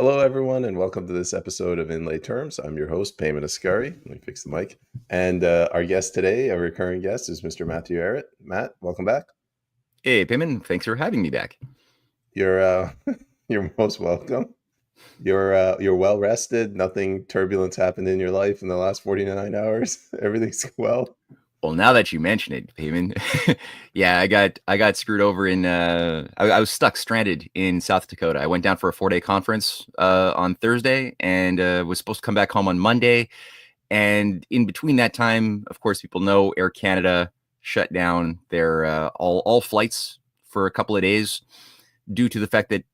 Hello, everyone, and welcome to this episode of Inlay Terms. I'm your host, Payman Ascari. Let me fix the mic. And our guest today, a recurring guest, is Mr. Matthew Ehret. Matt, welcome back. Hey, Payman, thanks for having me back. You're you're most welcome. You're well rested. Nothing turbulence happened in your life in the last 49 hours. Everything's well. Well, now that you mention it, Payman, yeah, I got screwed over in. I was stranded in South Dakota. I went down for a 4-day conference on Thursday, and was supposed to come back home on Monday. And in between that time, of course, people know Air Canada shut down their all flights for a couple of days due to the fact that,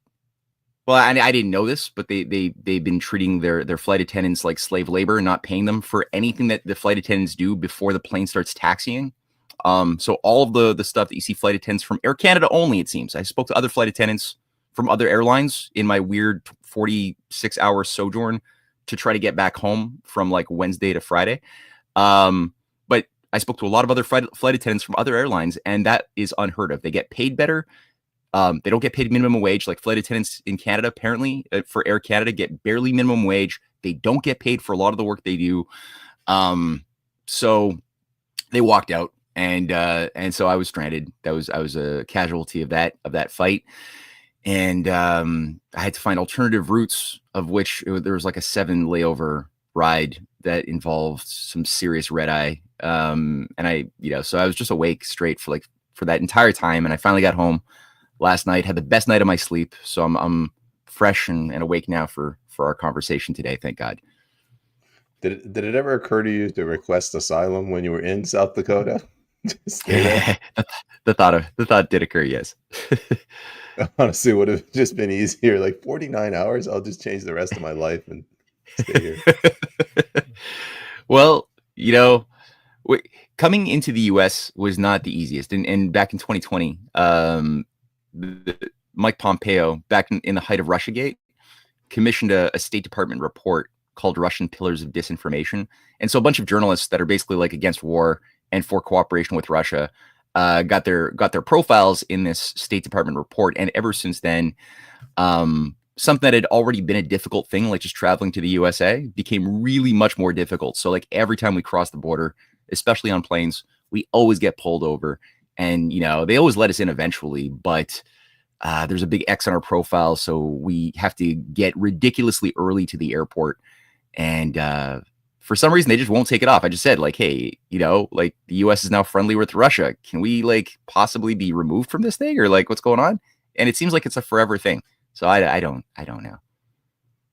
well, I didn't know this, but they've been treating their flight attendants like slave labor, not paying them for anything that the flight attendants do before the plane starts taxiing. So all of the stuff that you see flight attendants from Air Canada only, it seems. I spoke to other flight attendants from other airlines in my weird 46-hour sojourn to try to get back home from like Wednesday to Friday. But I spoke to a lot of other flight attendants from other airlines, and that is unheard of. They get paid better. They don't get paid minimum wage. Like flight attendants in Canada, apparently, for Air Canada, get barely minimum wage. They don't get paid for a lot of the work they do. So they walked out, and so I was stranded. I was a casualty of that fight, and I had to find alternative routes, of which there was like a 7 layover ride that involved some serious red eye. And so I was just awake straight for that entire time, and I finally got home last night, had the best night of my sleep. So I'm fresh and awake now for our conversation today. Thank God. Did it ever occur to you to request asylum when you were in South Dakota? The thought did occur. Yes. Honestly, would have just been easier. Like 49 hours, I'll just change the rest of my life and stay here. Well, coming into the U.S. was not the easiest. And back in 2020, Mike Pompeo, back in the height of Russiagate, commissioned a State Department report called Russian Pillars of Disinformation. And so a bunch of journalists that are basically like against war and for cooperation with Russia got their profiles in this State Department report. And ever since then, something that had already been a difficult thing, like just traveling to the USA, became really much more difficult. So like every time we cross the border, especially on planes, we always get pulled over. And, they always let us in eventually, but there's a big X on our profile. So we have to get ridiculously early to the airport. And for some reason, they just won't take it off. I just said, like, hey, the U.S. is now friendly with Russia. Can we possibly be removed from this thing, or what's going on? And it seems like it's a forever thing. So I don't know.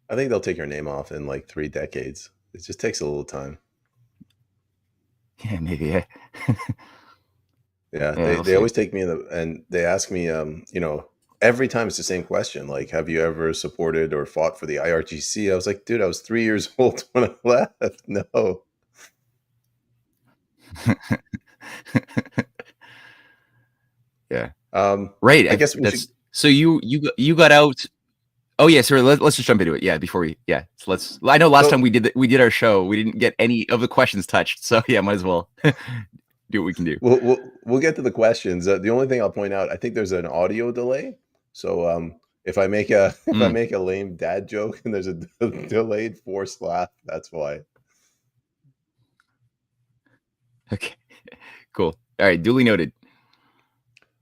I think they'll take your name off in 3 decades. It just takes a little time. Yeah, maybe. Yeah. Yeah, they always take me and they ask me, every time it's the same question. Like, have you ever supported or fought for the IRGC? I was like, dude, I was 3 years old when I left. No. Yeah. Right. I guess so you got out. Oh yeah, sorry. Let's just jump into it. Yeah, before we. Yeah, so I know last time we did our show, we didn't get any of the questions touched. So yeah, might as well do what we can do. We'll get to the questions. The only thing I'll point out, I think there's an audio delay. So if I make a lame dad joke and there's a delayed forced laugh, that's why. Okay, cool. All right, duly noted.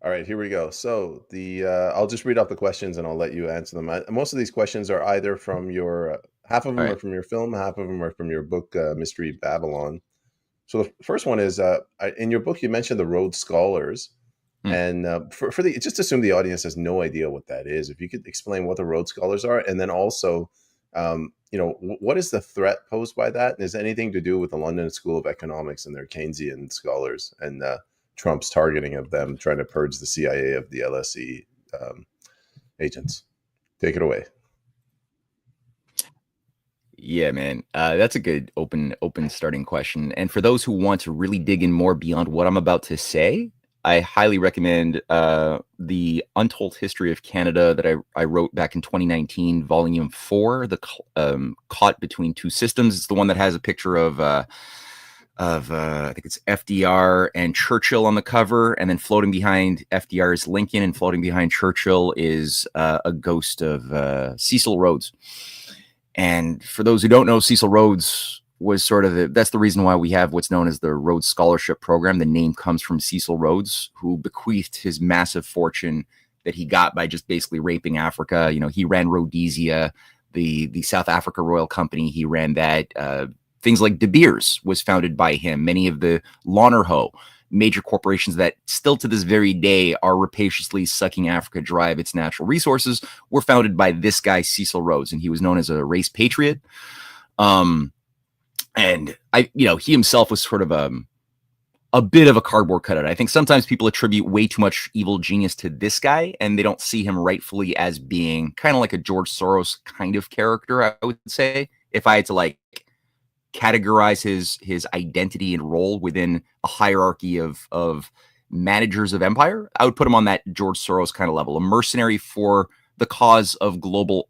All right, here we go. So I'll just read off the questions and I'll let you answer them. Most of these questions are either from your half of them are from your film, half of them are from your book, Mystery Babylon. So the first one is in your book you mentioned the Rhodes Scholars, and just assume the audience has no idea what that is. If you could explain what the Rhodes Scholars are, and then also, what is the threat posed by that, and is anything to do with the London School of Economics and their Keynesian scholars and Trump's targeting of them, trying to purge the CIA of the LSE agents? Take it away. Yeah, man, that's a good open starting question. And for those who want to really dig in more beyond what I'm about to say, I highly recommend the Untold History of Canada that I wrote back in 2019, Volume 4, the Caught Between Two Systems. It's the one that has a picture of I think it's FDR and Churchill on the cover, and then floating behind FDR is Lincoln, and floating behind Churchill is a ghost of Cecil Rhodes. And for those who don't know, Cecil Rhodes was sort of that's the reason why we have what's known as the Rhodes Scholarship Program. The name comes from Cecil Rhodes, who bequeathed his massive fortune that he got by just basically raping Africa. You know, he ran Rhodesia, the South Africa Royal Company. He ran that. Things like De Beers was founded by him. Many of the Lonerho, major corporations that still to this very day are rapaciously sucking Africa dry of its natural resources, were founded by this guy, Cecil Rhodes, and he was known as a race patriot. And he himself was sort of a bit of a cardboard cutout. I think sometimes people attribute way too much evil genius to this guy, and they don't see him rightfully as being kind of like a George Soros kind of character, I would say, if I had to categorize his identity and role within a hierarchy of managers of empire. I would put him on that George Soros kind of level, a mercenary for the cause of global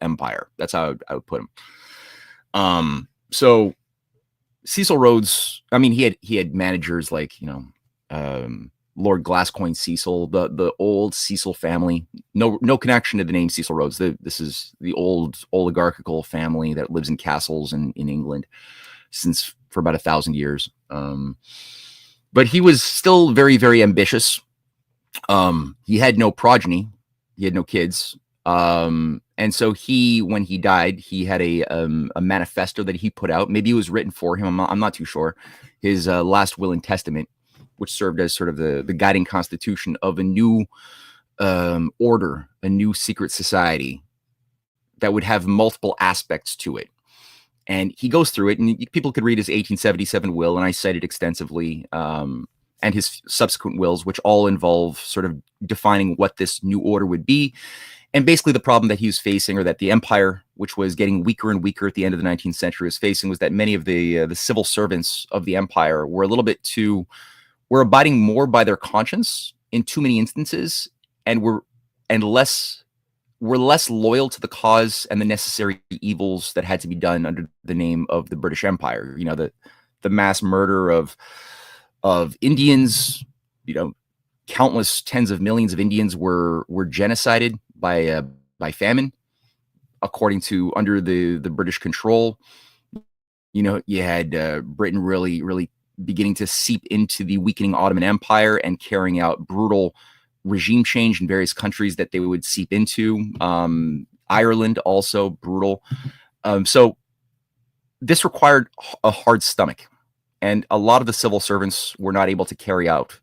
empire. That's how I would put him. So Cecil Rhodes, I mean, he had managers like, Lord Gascoigne Cecil, the old Cecil family. No connection to the name Cecil Rhodes. This is the old oligarchical family that lives in castles in England for about 1,000 years. But he was still very, very ambitious. He had no progeny. He had no kids. And so when he died, he had a manifesto that he put out. Maybe it was written for him. I'm not too sure. His last will and testament, which served as sort of the guiding constitution of a new order, a new secret society that would have multiple aspects to it. And he goes through it, and people could read his 1877 will, and I cite it extensively, and his subsequent wills, which all involve sort of defining what this new order would be. And basically the problem that he was facing, or that the empire, which was getting weaker and weaker at the end of the 19th century, was facing, was that many of the civil servants of the empire were were abiding more by their conscience in too many instances, and were less loyal to the cause and the necessary evils that had to be done under the name of the British Empire. You know, the mass murder of Indians. Countless tens of millions of Indians were genocided by famine, according to under the British control. You had Britain really beginning to seep into the weakening Ottoman Empire and carrying out brutal regime change in various countries that they would seep into. Ireland also brutal. So this required a hard stomach, and a lot of the civil servants were not able to carry out,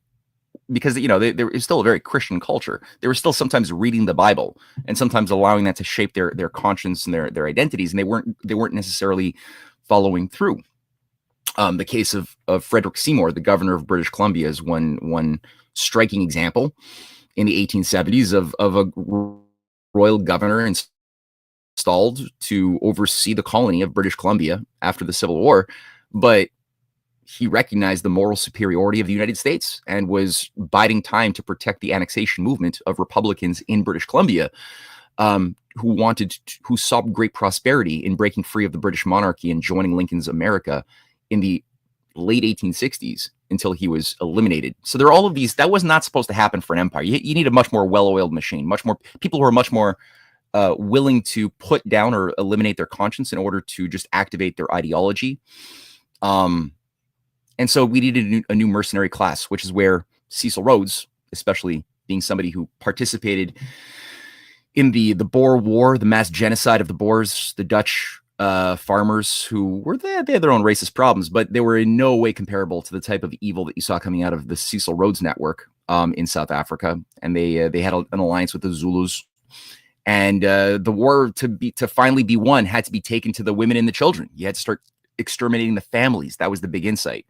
because there is still a very Christian culture. They were still sometimes reading the Bible and sometimes allowing that to shape their conscience and their identities, and they weren't necessarily following through. The case of Frederick Seymour, the governor of British Columbia, is one striking example in the 1870s of a royal governor installed to oversee the colony of British Columbia after the Civil War, but he recognized the moral superiority of the United States and was biding time to protect the annexation movement of Republicans in British Columbia, who saw great prosperity in breaking free of the British monarchy and joining Lincoln's America in the late 1860s until he was eliminated. So there are all of these. That was not supposed to happen for an empire. You need a much more well-oiled machine, much more people who are much more willing to put down or eliminate their conscience in order to just activate their ideology. And so we needed a new mercenary class, which is where Cecil Rhodes, especially being somebody who participated in the Boer War, the mass genocide of the Boers, the Dutch farmers who they had their own racist problems, but they were in no way comparable to the type of evil that you saw coming out of the Cecil Rhodes network in South Africa. And they had an alliance with the Zulus. And the war to finally be won had to be taken to the women and the children. You had to start exterminating the families. That was the big insight.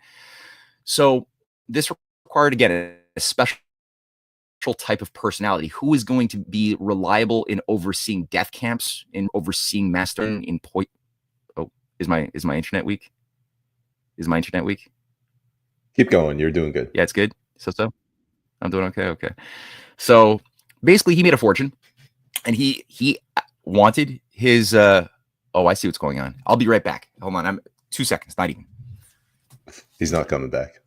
So this required, again, a special type of personality who is going to be reliable in overseeing death camps, in overseeing mass in is my internet weak? Is my internet weak? Keep going. You're doing good. Yeah, it's good. So I'm doing okay. Okay. So basically he made a fortune, and he wanted his I see what's going on. I'll be right back. Hold on. I'm 2 seconds, not even. He's not coming back.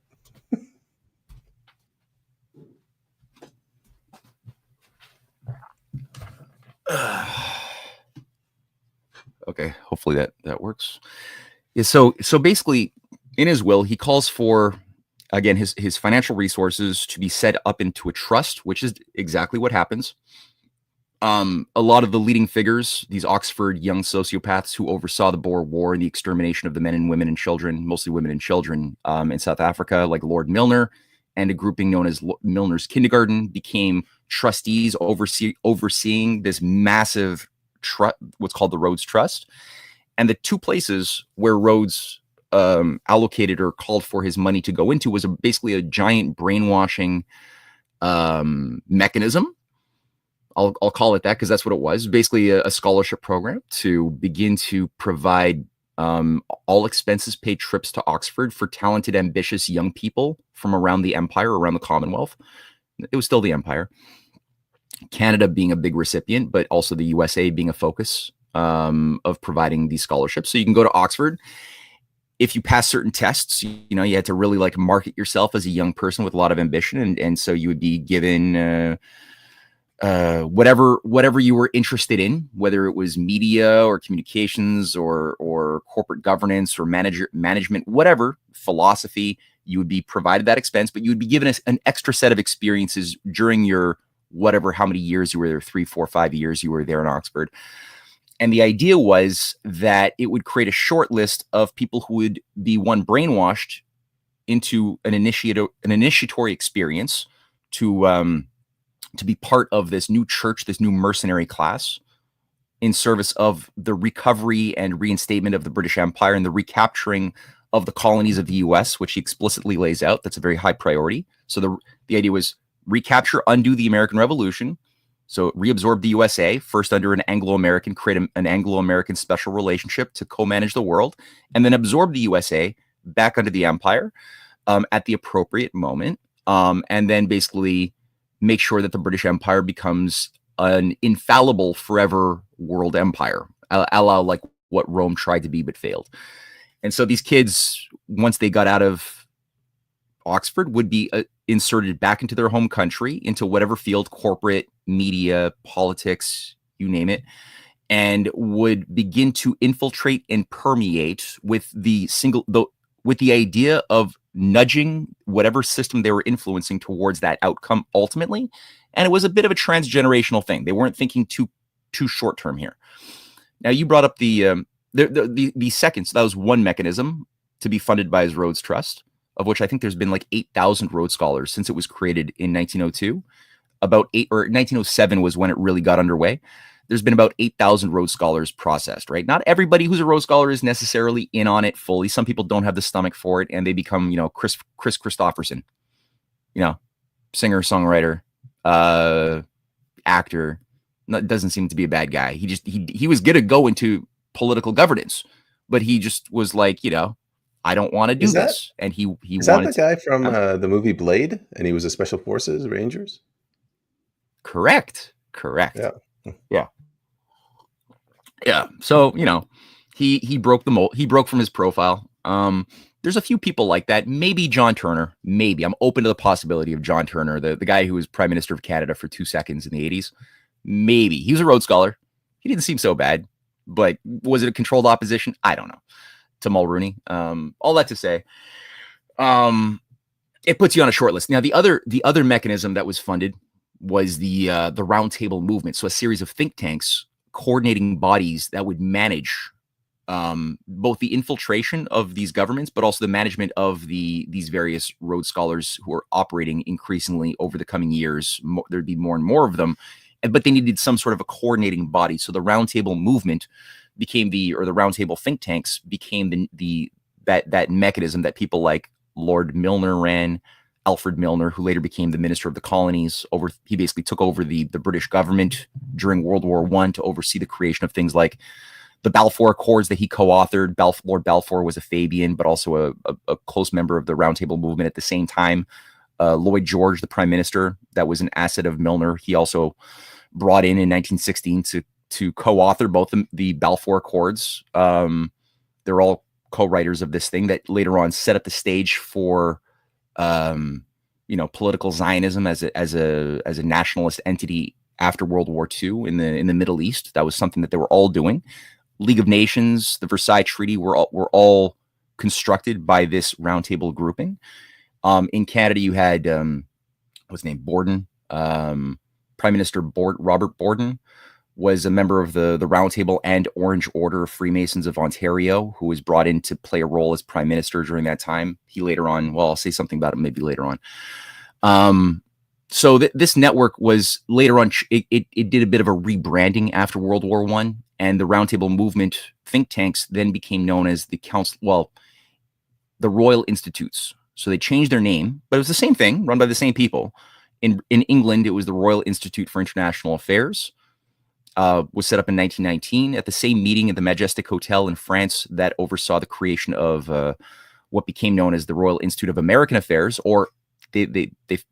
Okay, hopefully that works. Yeah, so basically, in his will, he calls for, again, his financial resources to be set up into a trust, which is exactly what happens. A lot of the leading figures, these Oxford young sociopaths who oversaw the Boer War and the extermination of the men and women and children, mostly women and children, in South Africa, like Lord Milner, and a grouping known as Milner's Kindergarten, became trustees overseeing this massive what's called the Rhodes Trust. And the two places where Rhodes allocated or called for his money to go into was basically a giant brainwashing mechanism. I'll call it that because that's what it was. Basically a scholarship program to begin to provide all expenses paid trips to Oxford for talented, ambitious young people from around the empire, around the Commonwealth. It was still the empire. Canada being a big recipient, but also the USA being a focus of providing these scholarships. So you can go to Oxford. If you pass certain tests, you had to really like market yourself as a young person with a lot of ambition. And so you would be given whatever you were interested in, whether it was media or communications or corporate governance or management, whatever, philosophy, you would be provided that expense, but you would be given an extra set of experiences during your whatever, how many years you were there, 3, 4, 5 years you were there in Oxford. And the idea was that it would create a short list of people who would be brainwashed into an initiatory experience to be part of this new church, this new mercenary class in service of the recovery and reinstatement of the British Empire and the recapturing of the colonies of the US, which he explicitly lays out. That's a very high priority. So the idea was recapture, undo the American Revolution. So reabsorb the USA, first under an Anglo-American, create an Anglo-American special relationship to co-manage the world, and then absorb the USA back under the empire at the appropriate moment. And then basically make sure that the British Empire becomes an infallible forever world empire, a la like what Rome tried to be but failed. And so these kids, once they got out of Oxford, would be inserted back into their home country, into whatever field, corporate, media, politics, you name it, and would begin to infiltrate and permeate with the idea of nudging whatever system they were influencing towards that outcome ultimately. And it was a bit of a transgenerational thing. They weren't thinking too short term here. Now, you brought up the second, so that was one mechanism to be funded by his Rhodes Trust, of which I think there's been like 8,000 Rhodes Scholars since it was created in 1902. About 1907 was when it really got underway. There's been about 8,000 Rhodes Scholars processed, right? Not everybody who's a Rhodes Scholar is necessarily in on it fully. Some people don't have the stomach for it, and they become, Chris Christopherson, singer, songwriter, actor. Doesn't seem to be a bad guy. He was going to go into political governance, but he just was like, I don't want to do this. And he is that the guy from the movie Blade? And he was a Special Forces Rangers? Correct. Yeah. So, he broke the mold. He broke from his profile. There's a few people like that. Maybe John Turner. Maybe. I'm open to the possibility of John Turner, the guy who was Prime Minister of Canada for 2 seconds in the 80s. Maybe. He was a Rhodes Scholar. He didn't seem so bad. But was it a controlled opposition? I don't know. To Mulrooney. All that to say, it puts you on a short list. Now, the other mechanism that was funded was the Round Table movement. So a series of think tanks, coordinating bodies that would manage both the infiltration of these governments, but also the management of these various Rhodes Scholars who are operating increasingly over the coming years. There'd be more and more of them, but they needed some sort of a coordinating body. So the Round Table movement became the Round Table think tanks became that mechanism that people like Lord Milner ran. Alfred Milner, who later became the Minister of the Colonies, he basically took over the British government during World War I to oversee the creation of things like the Balfour Accords that he co-authored. Lord Balfour was a Fabian, but also a close member of the Round Table movement at the same time. Lloyd George, the Prime Minister, that was an asset of Milner. He also brought in 1916 to co-author both the Balfour Accords. They're all co-writers of this thing that later on set up the stage for, political Zionism as a nationalist entity after World War II in the Middle East. That was something that they were all doing. League of Nations, the Versailles Treaty were all constructed by this roundtable grouping. In Canada, you had what's his name, Borden, Prime Minister Robert Borden was a member of the Roundtable and Orange Order of Freemasons of Ontario, who was brought in to play a role as Prime Minister during that time. He later on, well, I'll say something about it maybe later on. So this network was later on, it did a bit of a rebranding after World War I, and the Roundtable movement think tanks then became known as the the Royal Institutes. So they changed their name, but it was the same thing, run by the same people. In England, it was the Royal Institute for International Affairs. Was set up in 1919 at the same meeting at the Majestic Hotel in France that oversaw the creation of what became known as the Royal Institute of American Affairs, or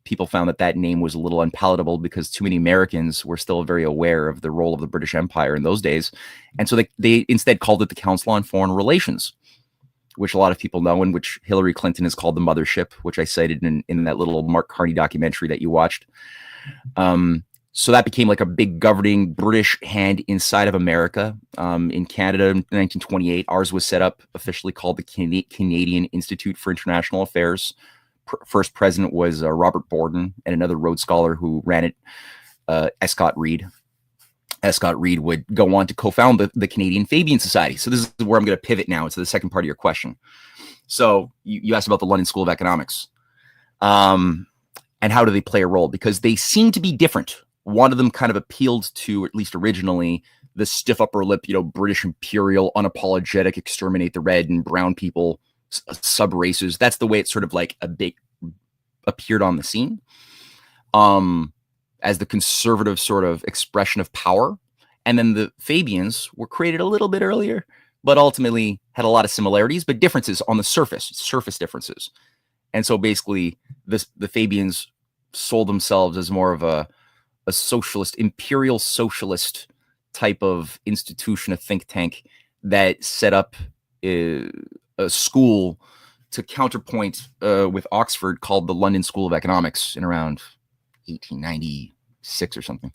people found that name was a little unpalatable because too many Americans were still very aware of the role of the British Empire in those days. And so they instead called it the Council on Foreign Relations, which a lot of people know, and which Hillary Clinton has called the mothership, which I cited in that little Mark Carney documentary that you watched. So that became like a big governing British hand inside of America. In Canada in 1928, ours was set up, officially called the Canadian Institute for International Affairs. First president was Robert Borden, and another Rhodes Scholar who ran it, Escott Reed. Escott Reed would go on to co-found the Canadian Fabian Society. So this is where I'm going to pivot now to the second part of your question. So you asked about the London School of Economics. And how do they play a role? Because they seem to be different. One of them kind of appealed to, at least originally, the stiff upper lip, British imperial, unapologetic, exterminate the red and brown people, sub races. That's the way it sort of like appeared on the scene. As the conservative sort of expression of power. And then the Fabians were created a little bit earlier, but ultimately had a lot of similarities, but differences on the surface differences. And so basically the Fabians sold themselves as more of a socialist, imperial socialist type of institution, a think tank that set up a school to counterpoint with Oxford called the London School of Economics in around 1896 or something.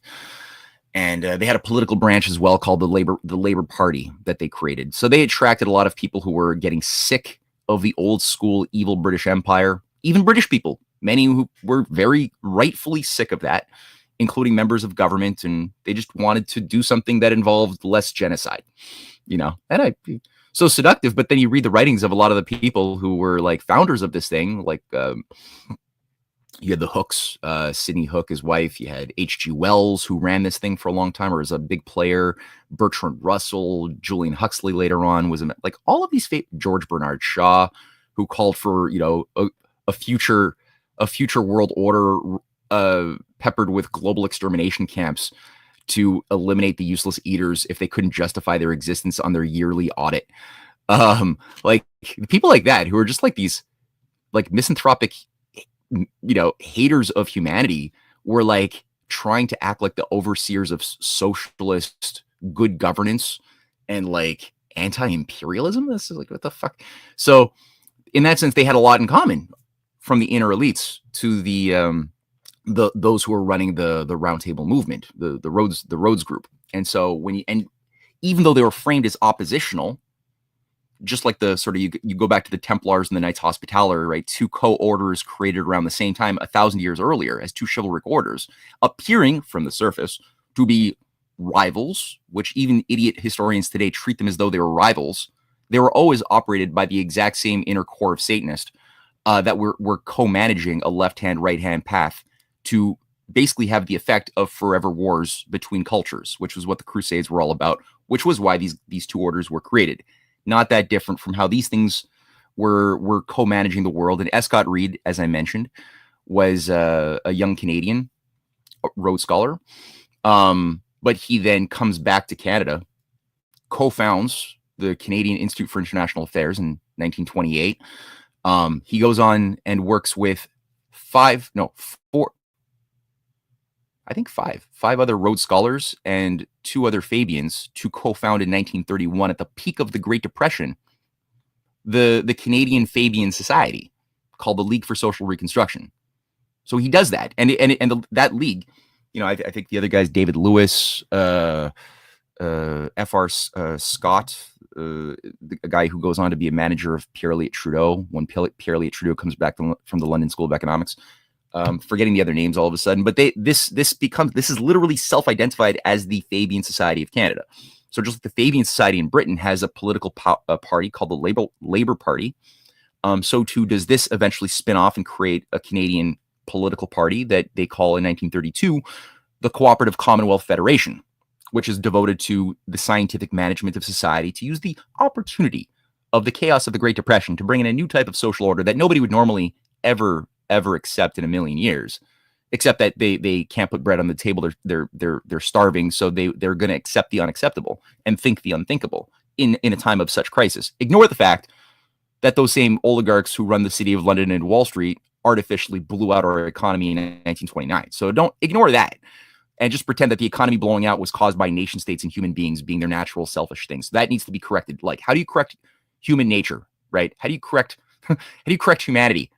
And they had a political branch as well called the Labour Party that they created. So they attracted a lot of people who were getting sick of the old school evil British Empire, even British people, many who were very rightfully sick of that, including members of government, and they just wanted to do something that involved less genocide, and so seductive. But then you read the writings of a lot of the people who were like founders of this thing, like you had the Hooks, Sidney Hook, his wife. You had H.G. Wells, who ran this thing for a long time, or was a big player. Bertrand Russell, Julian Huxley later on was like all of these. George Bernard Shaw, who called for a future world order peppered with global extermination camps to eliminate the useless eaters if they couldn't justify their existence on their yearly audit. Like people like that who are just like these like misanthropic, haters of humanity were like trying to act like the overseers of socialist good governance and like anti-imperialism. This is like, what the fuck? So in that sense, they had a lot in common from the inner elites to those who are running the Roundtable movement, the Rhodes group. And so even though they were framed as oppositional, just like the sort of, you go back to the Templars and the Knights Hospitaller, right? Two co-orders created around the same time, 1,000 years earlier, as two chivalric orders, appearing from the surface to be rivals, which even idiot historians today treat them as though they were rivals. They were always operated by the exact same inner core of Satanist that were co-managing a left-hand, right-hand path to basically have the effect of forever wars between cultures, which was what the Crusades were all about, which was why these two orders were created. Not that different from how these things were co-managing the world. And Escott Reed, as I mentioned, was a young Canadian Rhodes Scholar. But he then comes back to Canada, co-founds the Canadian Institute for International Affairs in 1928. He goes on and works with five other Rhodes Scholars and two other Fabians to co-found in 1931 at the peak of the Great Depression, the Canadian Fabian Society called the League for Social Reconstruction. So he does that, and that league, I think the other guys, David Lewis, F.R. Scott, a guy who goes on to be a manager of Pierre Elliott Trudeau when Pierre Elliott Trudeau comes back from the London School of Economics. Forgetting the other names all of a sudden, but this is literally self-identified as the Fabian Society of Canada. So just like the Fabian Society in Britain has a political party called the Labour Party, so too does this eventually spin off and create a Canadian political party that they call in 1932 the Cooperative Commonwealth Federation, which is devoted to the scientific management of society to use the opportunity of the chaos of the Great Depression to bring in a new type of social order that nobody would normally ever accept in a million years, except that they can't put bread on the table. They're starving, so they're going to accept the unacceptable and think the unthinkable in a time of such crisis. Ignore the fact that those same oligarchs who run the city of London and Wall Street artificially blew out our economy in 1929. So don't ignore that and just pretend that the economy blowing out was caused by nation states and human beings being their natural selfish things. So that needs to be corrected. Like, how do you correct human nature, right? How do you correct humanity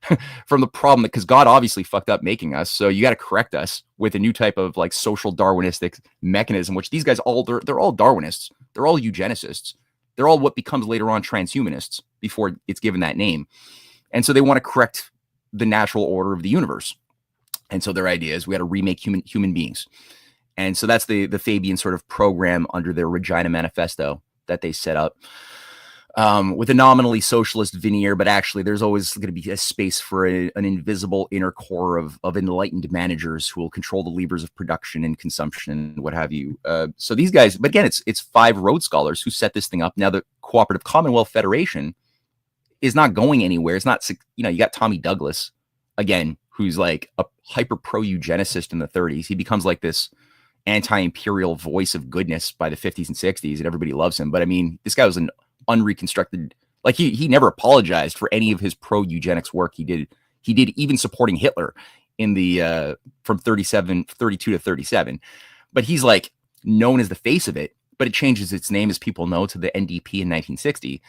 from the problem? Because God obviously fucked up making us, so you got to correct us with a new type of like social Darwinistic mechanism, which these guys they're all Darwinists, they're all eugenicists, they're all what becomes later on transhumanists before it's given that name. And so they want to correct the natural order of the universe. And so their idea is we got to remake human beings. And so that's the Fabian sort of program under their Regina Manifesto that they set up, with a nominally socialist veneer, but actually there's always going to be a space for an invisible inner core of enlightened managers who will control the levers of production and consumption and what have you. So these guys, but again, it's 5 Rhodes Scholars who set this thing up. Now the Cooperative Commonwealth Federation is not going anywhere. It's not, you got Tommy Douglas, again, who's like a hyper pro-eugenicist in the 30s. He becomes like this anti-imperial voice of goodness by the 50s and 60s, and everybody loves him. But I mean, this guy was an unreconstructed, like he never apologized for any of his pro-eugenics work. He did even supporting Hitler in the from 32 to 37. But he's like known as the face of it, but it changes its name, as people know, to the NDP in 1960.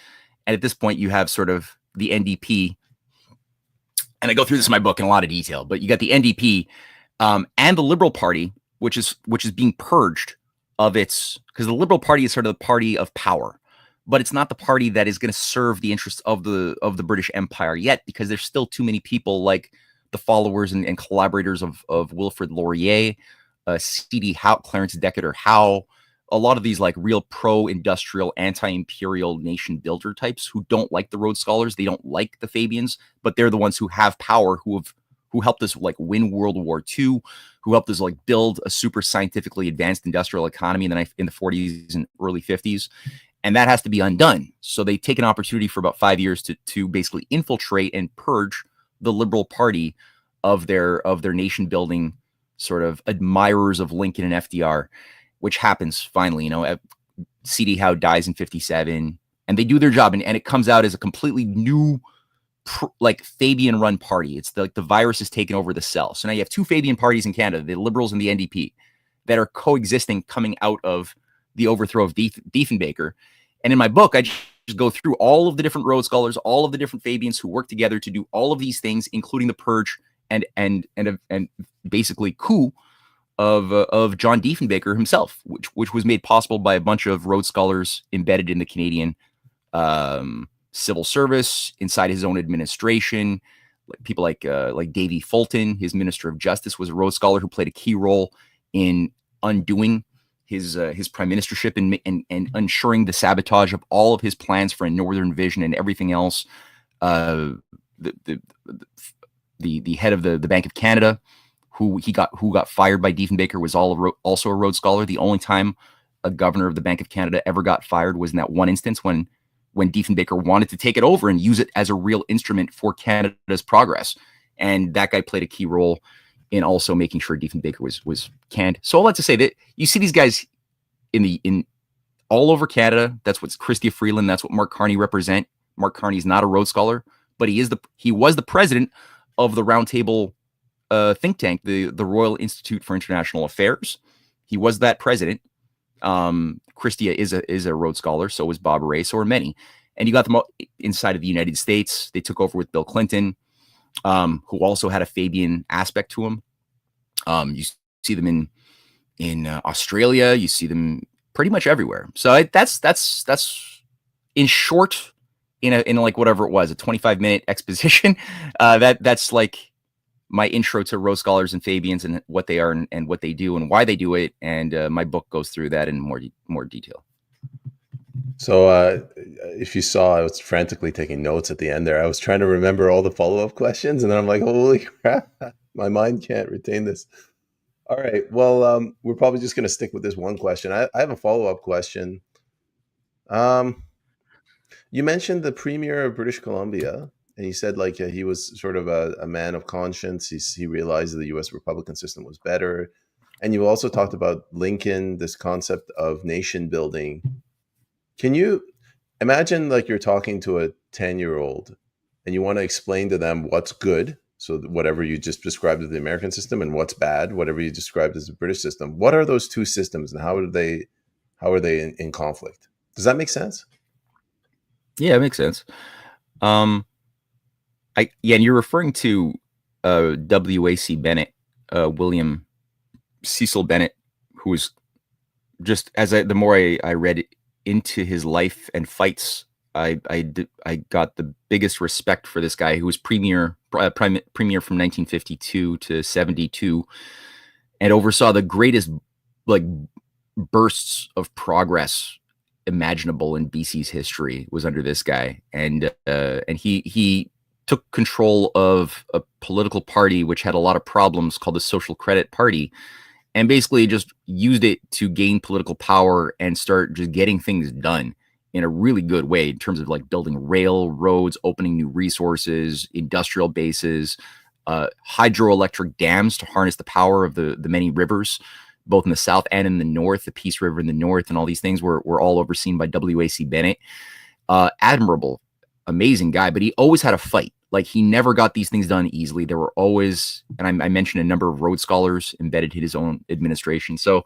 And at this point, you have sort of the NDP, and I go through this in my book in a lot of detail, but you got the NDP and the Liberal Party, which is being purged of its, because the Liberal Party is sort of the party of power, but it's not the party that is going to serve the interests of the British Empire yet, because there's still too many people like the followers and collaborators of Wilfrid Laurier, C.D. Howe, Clarence Decatur Howe, a lot of these like real pro-industrial, anti-imperial nation builder types who don't like the Rhodes Scholars. They don't like the Fabians, but they're the ones who have power, who helped us like win World War II, who helped us like build a super scientifically advanced industrial economy in the 40s and early 50s. And that has to be undone. So they take an opportunity for about 5 years to basically infiltrate and purge the Liberal Party of their nation building sort of admirers of Lincoln and FDR, which happens finally. C.D. Howe dies in 57, and they do their job, and it comes out as a completely new like Fabian run party. It's the virus is taken over the cell. So now you have 2 Fabian parties in Canada, the Liberals and the NDP, that are coexisting coming out of the overthrow of Diefenbaker. And in my book, I just go through all of the different Rhodes Scholars, all of the different Fabians who work together to do all of these things, including the purge and basically coup of John Diefenbaker himself, which was made possible by a bunch of Rhodes Scholars embedded in the Canadian civil service, inside his own administration. People like Davy Fulton, his Minister of Justice, was a Rhodes Scholar who played a key role in undoing his prime ministership and ensuring the sabotage of all of his plans for a Northern Vision and everything else. The head of the Bank of Canada, who got fired by Diefenbaker, was also a Rhodes Scholar. The only time a governor of the Bank of Canada ever got fired was in that one instance when Diefenbaker wanted to take it over and use it as a real instrument for Canada's progress. And that guy played a key role in also making sure Diefenbaker was canned. So all that to say that you see these guys in all over Canada. That's what Chrystia Freeland, that's what Mark Carney represent. Mark Carney is not a Rhodes Scholar, but he was the president of the Roundtable think tank, the Royal Institute for International Affairs. He was that president. Chrystia is a Rhodes Scholar, so was Bob Rae, so are many. And you got them inside of the United States. They took over with Bill Clinton, who also had a Fabian aspect to him. You see them in Australia. You see them pretty much everywhere. So that's in short, in like whatever it was, a 25-minute exposition. That's like my intro to Rhodes Scholars and Fabians and what they are and what they do and why they do it. And my book goes through that in more detail. So if you saw, I was frantically taking notes at the end there. I was trying to remember all the follow-up questions, and then I'm like, holy crap, my mind can't retain this. All right, well, we're probably just going to stick with this one question. I have a follow-up question. You mentioned the Premier of British Columbia, and he said like he was sort of a man of conscience. He realized that the U.S. Republican system was better. And you also talked about Lincoln, this concept of nation building. Can you imagine like you're talking to a 10-year-old and you want to explain to them what's good, so whatever you just described as the American system, and what's bad, whatever you described as the British system? What are those two systems, and how are they in conflict? Does that make sense? Yeah, it makes sense. And you're referring to W.A.C. Bennett, William Cecil Bennett, who was just the more I read into his life and fights, I got the biggest respect for this guy, who was premier from 1952 to 72, and oversaw the greatest like bursts of progress imaginable in BC's history was under this guy. And he took control of a political party which had a lot of problems called the Social Credit Party, and basically just used it to gain political power and start just getting things done in a really good way in terms of like building railroads, opening new resources, industrial bases, hydroelectric dams to harness the power of the many rivers, both in the South and in the North. The Peace River in the North and all these things were all overseen by W.A.C. Bennett. Admirable, amazing guy, but he always had a fight. Like, he never got these things done easily. There were always, and I mentioned a number of Rhodes Scholars embedded in his own administration. So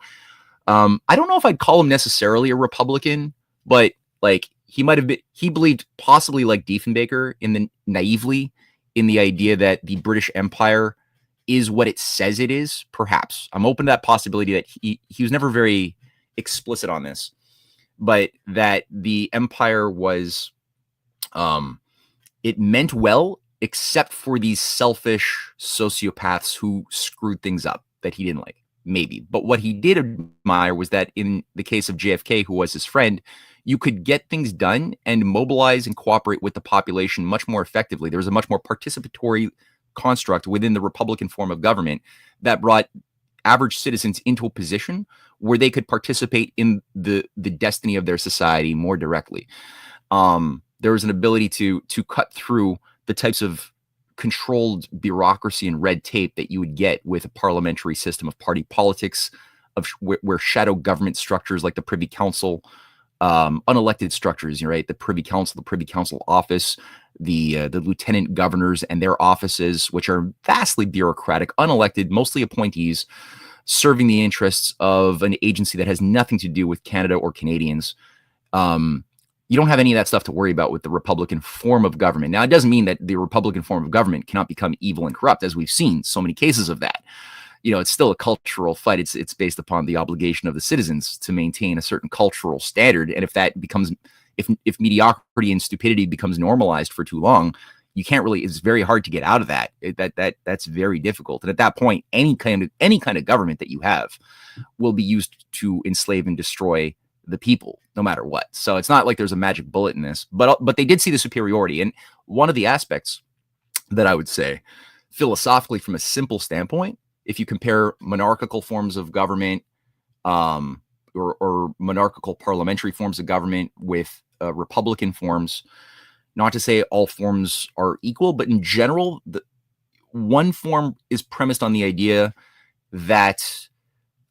I don't know if I'd call him necessarily a Republican, but like he believed possibly like Diefenbaker naively in the idea that the British Empire is what it says it is. Perhaps I'm open to that possibility that he was never very explicit on this, but that the empire was, it meant well, except for these selfish sociopaths who screwed things up that he didn't like, maybe. But what he did admire was that in the case of JFK, who was his friend, you could get things done and mobilize and cooperate with the population much more effectively. There was a much more participatory construct within the Republican form of government that brought average citizens into a position where they could participate in the destiny of their society more directly. There was an ability to cut through the types of controlled bureaucracy and red tape that you would get with a parliamentary system of party politics, where shadow government structures like the Privy Council, unelected structures, right? The Privy Council office, the lieutenant governors and their offices, which are vastly bureaucratic, unelected, mostly appointees, serving the interests of an agency that has nothing to do with Canada or Canadians. You don't have any of that stuff to worry about with the Republican form of government. Now, it doesn't mean that the Republican form of government cannot become evil and corrupt, as we've seen so many cases of that. You know, it's still a cultural fight. It's based upon the obligation of the citizens to maintain a certain cultural standard. And if that becomes, if mediocrity and stupidity becomes normalized for too long, you can't really, it's very hard to get out of that. That's very difficult. And at that point, any kind of government that you have will be used to enslave and destroy the people, no matter what. So it's not like there's a magic bullet in this, but they did see the superiority. And one of the aspects that I would say, philosophically, from a simple standpoint, if you compare monarchical forms of government, or monarchical parliamentary forms of government with Republican forms, not to say all forms are equal, but in general, one form is premised on the idea that,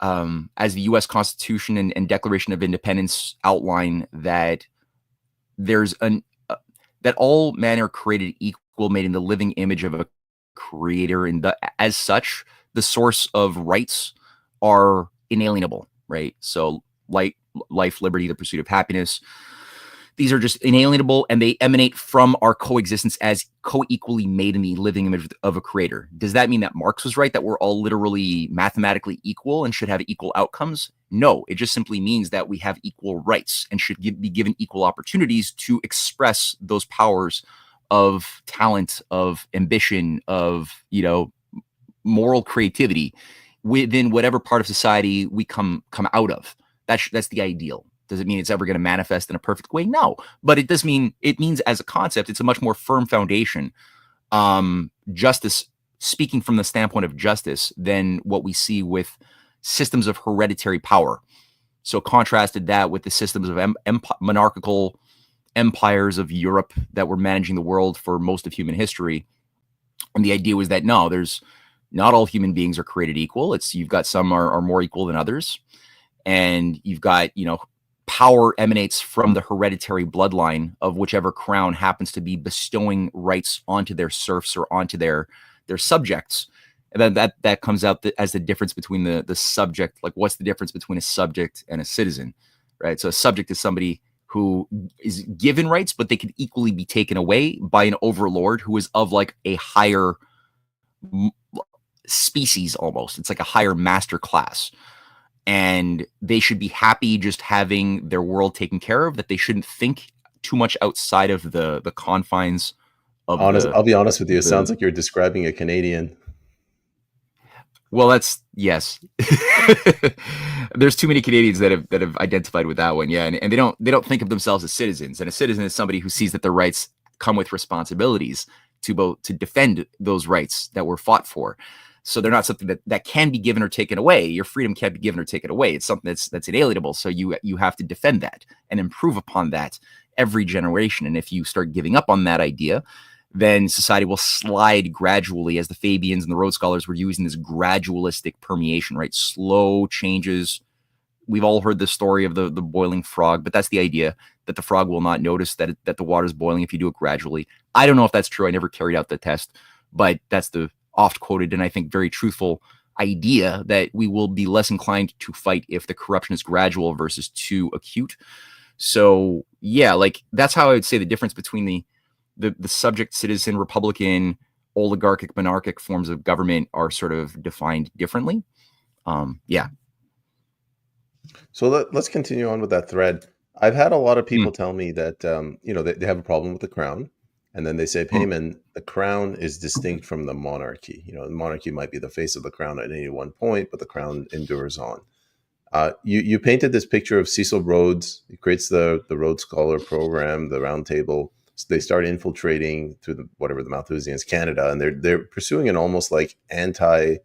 as the U.S. Constitution and Declaration of Independence outline, that there's that all men are created equal, made in the living image of a creator, and as such, the source of rights are inalienable, right? So life, liberty, the pursuit of happiness, these are just inalienable, and they emanate from our coexistence as co-equally made in the living image of a creator. Does that mean that Marx was right, that we're all literally mathematically equal and should have equal outcomes? No, it just simply means that we have equal rights and should be given equal opportunities to express those powers of talent, of ambition, of, you know, moral creativity within whatever part of society we come out of. That's the ideal. Does it mean it's ever going to manifest in a perfect way? No, but it does mean, it means as a concept, it's a much more firm foundation. Justice, speaking from the standpoint of justice, than what we see with systems of hereditary power. So contrasted that with the systems of monarchical empires of Europe that were managing the world for most of human history. And the idea was that no, there's not all human beings are created equal. It's, you've got some are more equal than others. And you've got, you know, power emanates from the hereditary bloodline of whichever crown happens to be bestowing rights onto their serfs or onto their subjects. And then that comes out as the difference between the subject. Like, what's the difference between a subject and a citizen, right? So a subject is somebody who is given rights, but they can equally be taken away by an overlord who is of like a higher species almost. It's like a higher master class. And they should be happy just having their world taken care of, that they shouldn't think too much outside of the confines of I'll be honest with you. It sounds like you're describing a Canadian. Well, that's, yes. There's too many Canadians that have identified with that one. Yeah. And they don't think of themselves as citizens. And a citizen is somebody who sees that their rights come with responsibilities to defend those rights that were fought for. So they're not something that can be given or taken away. Your freedom can't be given or taken away. It's something that's inalienable. So you have to defend that and improve upon that every generation. And if you start giving up on that idea, then society will slide gradually, as the Fabians and the Rhodes Scholars were using this gradualistic permeation, right? Slow changes. We've all heard the story of the boiling frog, but that's the idea, that the frog will not notice that the water's boiling if you do it gradually. I don't know if that's true. I never carried out the test, but that's the oft quoted and I think very truthful idea, that we will be less inclined to fight if the corruption is gradual versus too acute. So yeah, like that's how I would say the difference between the subject, citizen, republican, oligarchic, monarchic forms of government are sort of defined differently. Yeah. So let's continue on with that thread. I've had a lot of people tell me that you know, they have a problem with the crown. And then they say, Payman, the crown is distinct from the monarchy. You know, the monarchy might be the face of the crown at any one point, but the crown endures on. You painted this picture of Cecil Rhodes. He creates the Rhodes Scholar program, the Round Table. So they start infiltrating through the Malthusians, Canada, and they're pursuing an almost like anti-progress,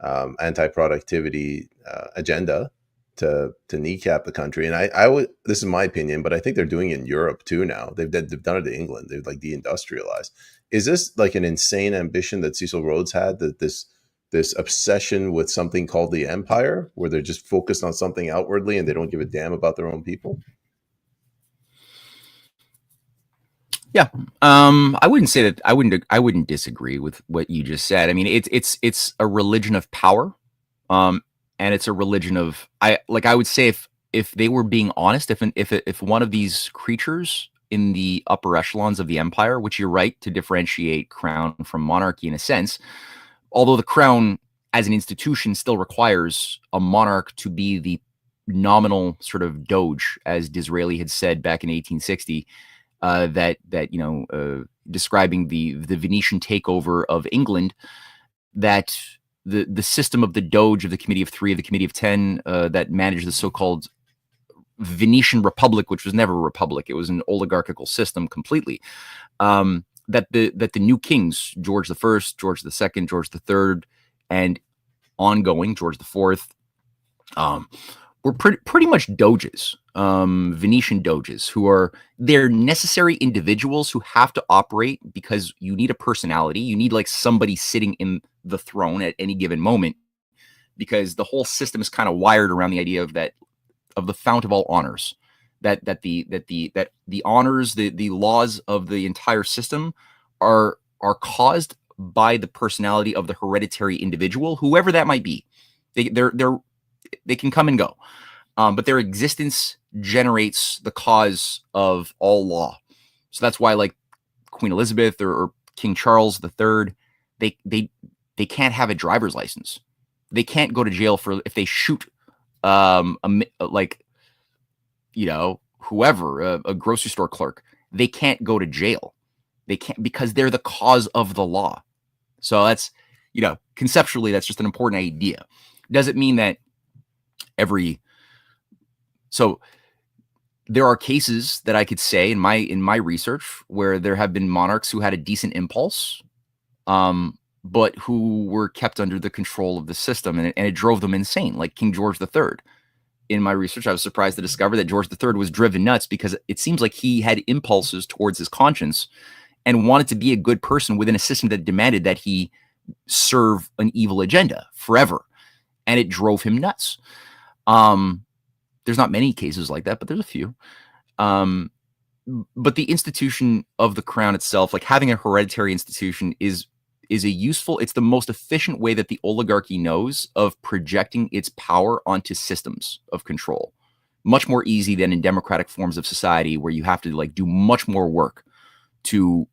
anti-productivity agenda to kneecap the country. And I would, this is my opinion, but I think they're doing it in Europe too now. They've done it to England. They've like deindustrialized. Is this like an insane ambition that Cecil Rhodes had, that this obsession with something called the empire, where they're just focused on something outwardly and they don't give a damn about their own people? Yeah. I wouldn't say that. I wouldn't disagree with what you just said. I mean, it's a religion of power. And it's a religion of, I would say, if they were being honest, if one of these creatures in the upper echelons of the empire, which you're right to differentiate crown from monarchy in a sense, although the crown as an institution still requires a monarch to be the nominal sort of doge, as Disraeli had said back in 1860, describing the Venetian takeover of England, that the system of the Doge, of the Committee of Three, of the Committee of 10, that managed the so-called Venetian Republic, which was never a republic, it was an oligarchical system completely. That the new kings, George I, George II, George III, and ongoing George IV, were pretty much doges, Venetian doges, they're necessary individuals who have to operate because you need a personality. You need like somebody sitting in the throne at any given moment, because the whole system is kind of wired around the idea of the fount of all honors, that the honors, the laws of the entire system are caused by the personality of the hereditary individual, whoever that might be. They can come and go. but their existence generates the cause of all law. So that's why, like Queen Elizabeth or King Charles III, they can't have a driver's license. They can't go to jail for if they shoot whoever, a grocery store clerk. They can't go to jail. They can't, because they're the cause of the law. So that's, conceptually, that's just an important idea. Doesn't mean that so there are cases that I could say in my research where there have been monarchs who had a decent impulse, but who were kept under the control of the system, and it drove them insane, like King George III. In my research, I was surprised to discover that George III was driven nuts because it seems like he had impulses towards his conscience and wanted to be a good person within a system that demanded that he serve an evil agenda forever. And it drove him nuts. There's not many cases like that, but there's a few. But the institution of the crown itself, like having a hereditary institution, is it's the most efficient way that the oligarchy knows of projecting its power onto systems of control. Much more easy than in democratic forms of society where you have to do much more work to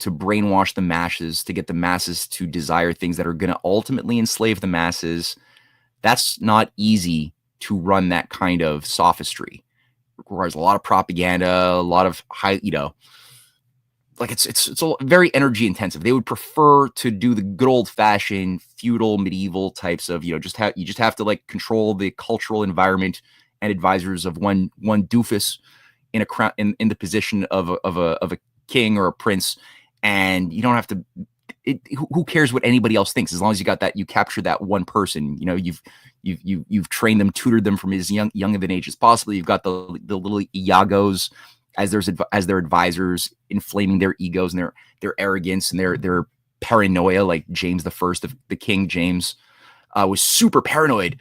brainwash the masses, to get the masses to desire things that are going to ultimately enslave the masses. That's not easy to run that kind of sophistry. It requires a lot of propaganda, a lot of high, it's very energy intensive. They would prefer to do the good old fashioned feudal medieval types of, you just have to control the cultural environment and advisors of one doofus in a crown, in the position of a king or a prince. And you don't have to, who cares what anybody else thinks, as long as you got that, you capture that one person, you've trained them, tutored them from as young of an age as possible. You've got the little Iagos as their advisors, inflaming their egos and their arrogance and their paranoia. Like James the First, the King James, was super paranoid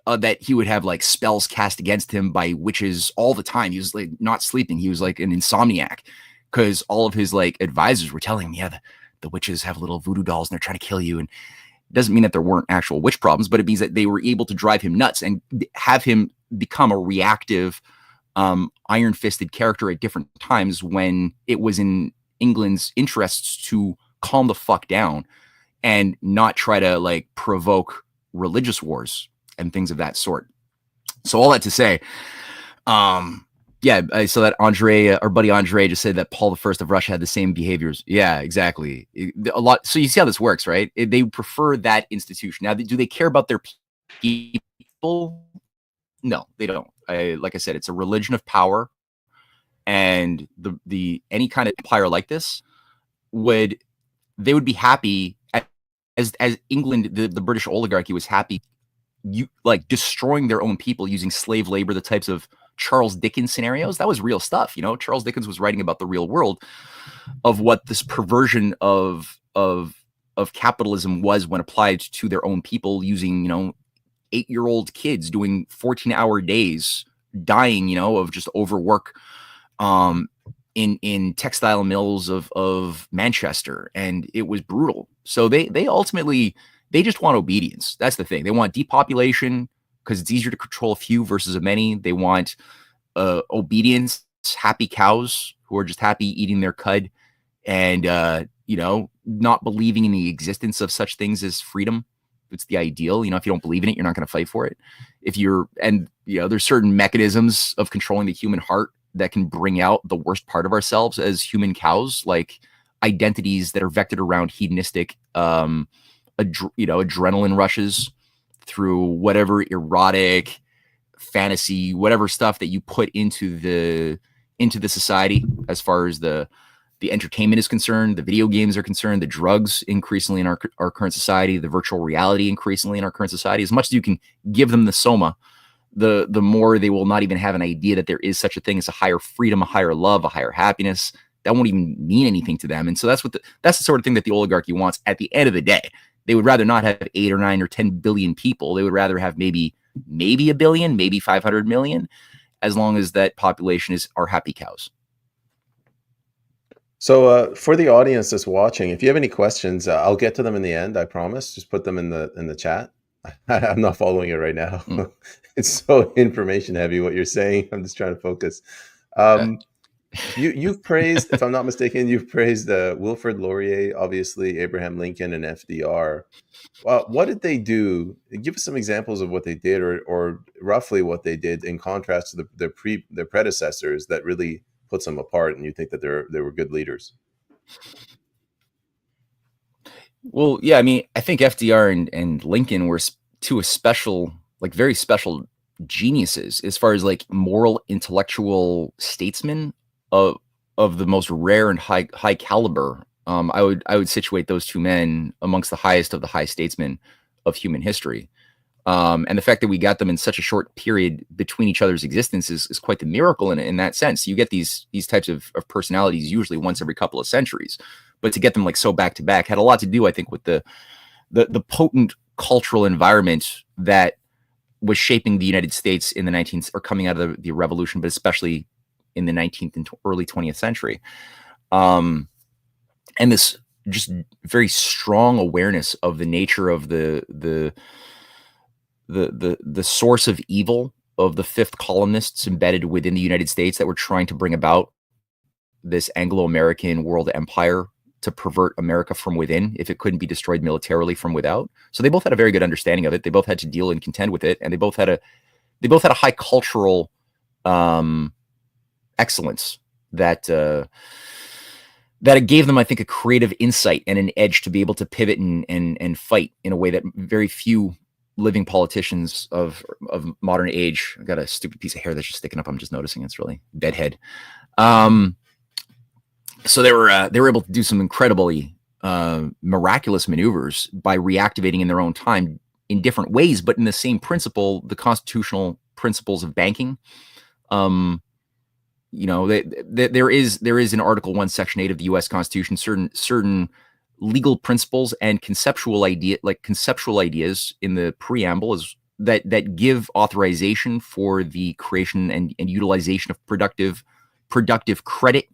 that he would have spells cast against him by witches all the time. He was not sleeping. He was like an insomniac because all of his advisors were telling him, yeah, the witches have little voodoo dolls and they're trying to kill you. And it doesn't mean that there weren't actual witch problems, but it means that they were able to drive him nuts and have him become a reactive, iron-fisted character at different times when it was in England's interests to calm the fuck down and not try to provoke religious wars and things of that sort. So all that to say, I saw that our buddy Andre just said that Paul I of Russia had the same behaviors. Yeah, exactly. A lot. So you see how this works, right? They prefer that institution. Now, do they care about their people? No, they don't. Like I said, it's a religion of power, and the any kind of empire like this would be happy as England, the British oligarchy was happy, destroying their own people using slave labor, the types of Charles Dickens scenarios. That was real stuff. Charles Dickens was writing about the real world of what this perversion of capitalism was when applied to their own people, using 8-year-old kids doing 14-hour days, dying, of just overwork, in textile mills of Manchester. And it was brutal. So they ultimately, they just want obedience. That's the thing. They want depopulation because it's easier to control a few versus a many. They want obedience, happy cows who are just happy eating their cud and, not believing in the existence of such things as freedom. It's the ideal. If you don't believe in it, you're not going to fight for it. There's certain mechanisms of controlling the human heart that can bring out the worst part of ourselves as human cows, like identities that are vectored around hedonistic, adrenaline rushes through whatever erotic fantasy, whatever stuff that you put into the society, as far as the entertainment is concerned, the video games are concerned, the drugs increasingly in our current society, the virtual reality increasingly in our current society. As much as you can give them the soma, the more they will not even have an idea that there is such a thing as a higher freedom, a higher love, a higher happiness. That won't even mean anything to them. And so that's the sort of thing that the oligarchy wants at the end of the day. They would rather not have 8 or 9 or 10 billion people. They would rather have maybe a billion, maybe 500 million, as long as that population are happy cows. So for the audience that's watching, if you have any questions, I'll get to them in the end. I promise. Just put them in the chat. I'm not following it right now. it's so information heavy what you're saying. I'm just trying to focus. Uh, You've praised, if I'm not mistaken, you've praised Wilfrid Laurier, obviously Abraham Lincoln, and FDR. What did they do? Give us some examples of what they did, or roughly what they did, in contrast to their predecessors, that really puts them apart, and you think that they were good leaders. Well, yeah, I mean, I think FDR and Lincoln were two very special geniuses as far as like moral, intellectual statesmen of the most rare and high caliber. I would situate those two men amongst the highest of the high statesmen of human history. And the fact that we got them in such a short period between each other's existence is quite the miracle in that sense. You get these types of personalities usually once every couple of centuries, but to get them like so back to back had a lot to do, I think, with the potent cultural environment that was shaping the United States in the 19th, or coming out of the Revolution, but especially in the 19th and early 20th century. And this just very strong awareness of the nature of the source of evil of the fifth columnists embedded within the United States that were trying to bring about this Anglo-American world empire to pervert America from within if it couldn't be destroyed militarily from without. So they both had a very good understanding of it. They both had to deal and contend with it, and they both had a high cultural excellence that it gave them, I think, a creative insight and an edge to be able to pivot and fight in a way that very few living politicians of modern age. I got a stupid piece of hair that's just sticking up. I'm just noticing it's really bedhead. So they were able to do some incredibly miraculous maneuvers by reactivating in their own time in different ways, but in the same principle, the constitutional principles of banking. There is in Article 1, Section 8 of the U.S. Constitution certain legal principles and conceptual ideas in the preamble that give authorization for the creation and utilization of productive credit,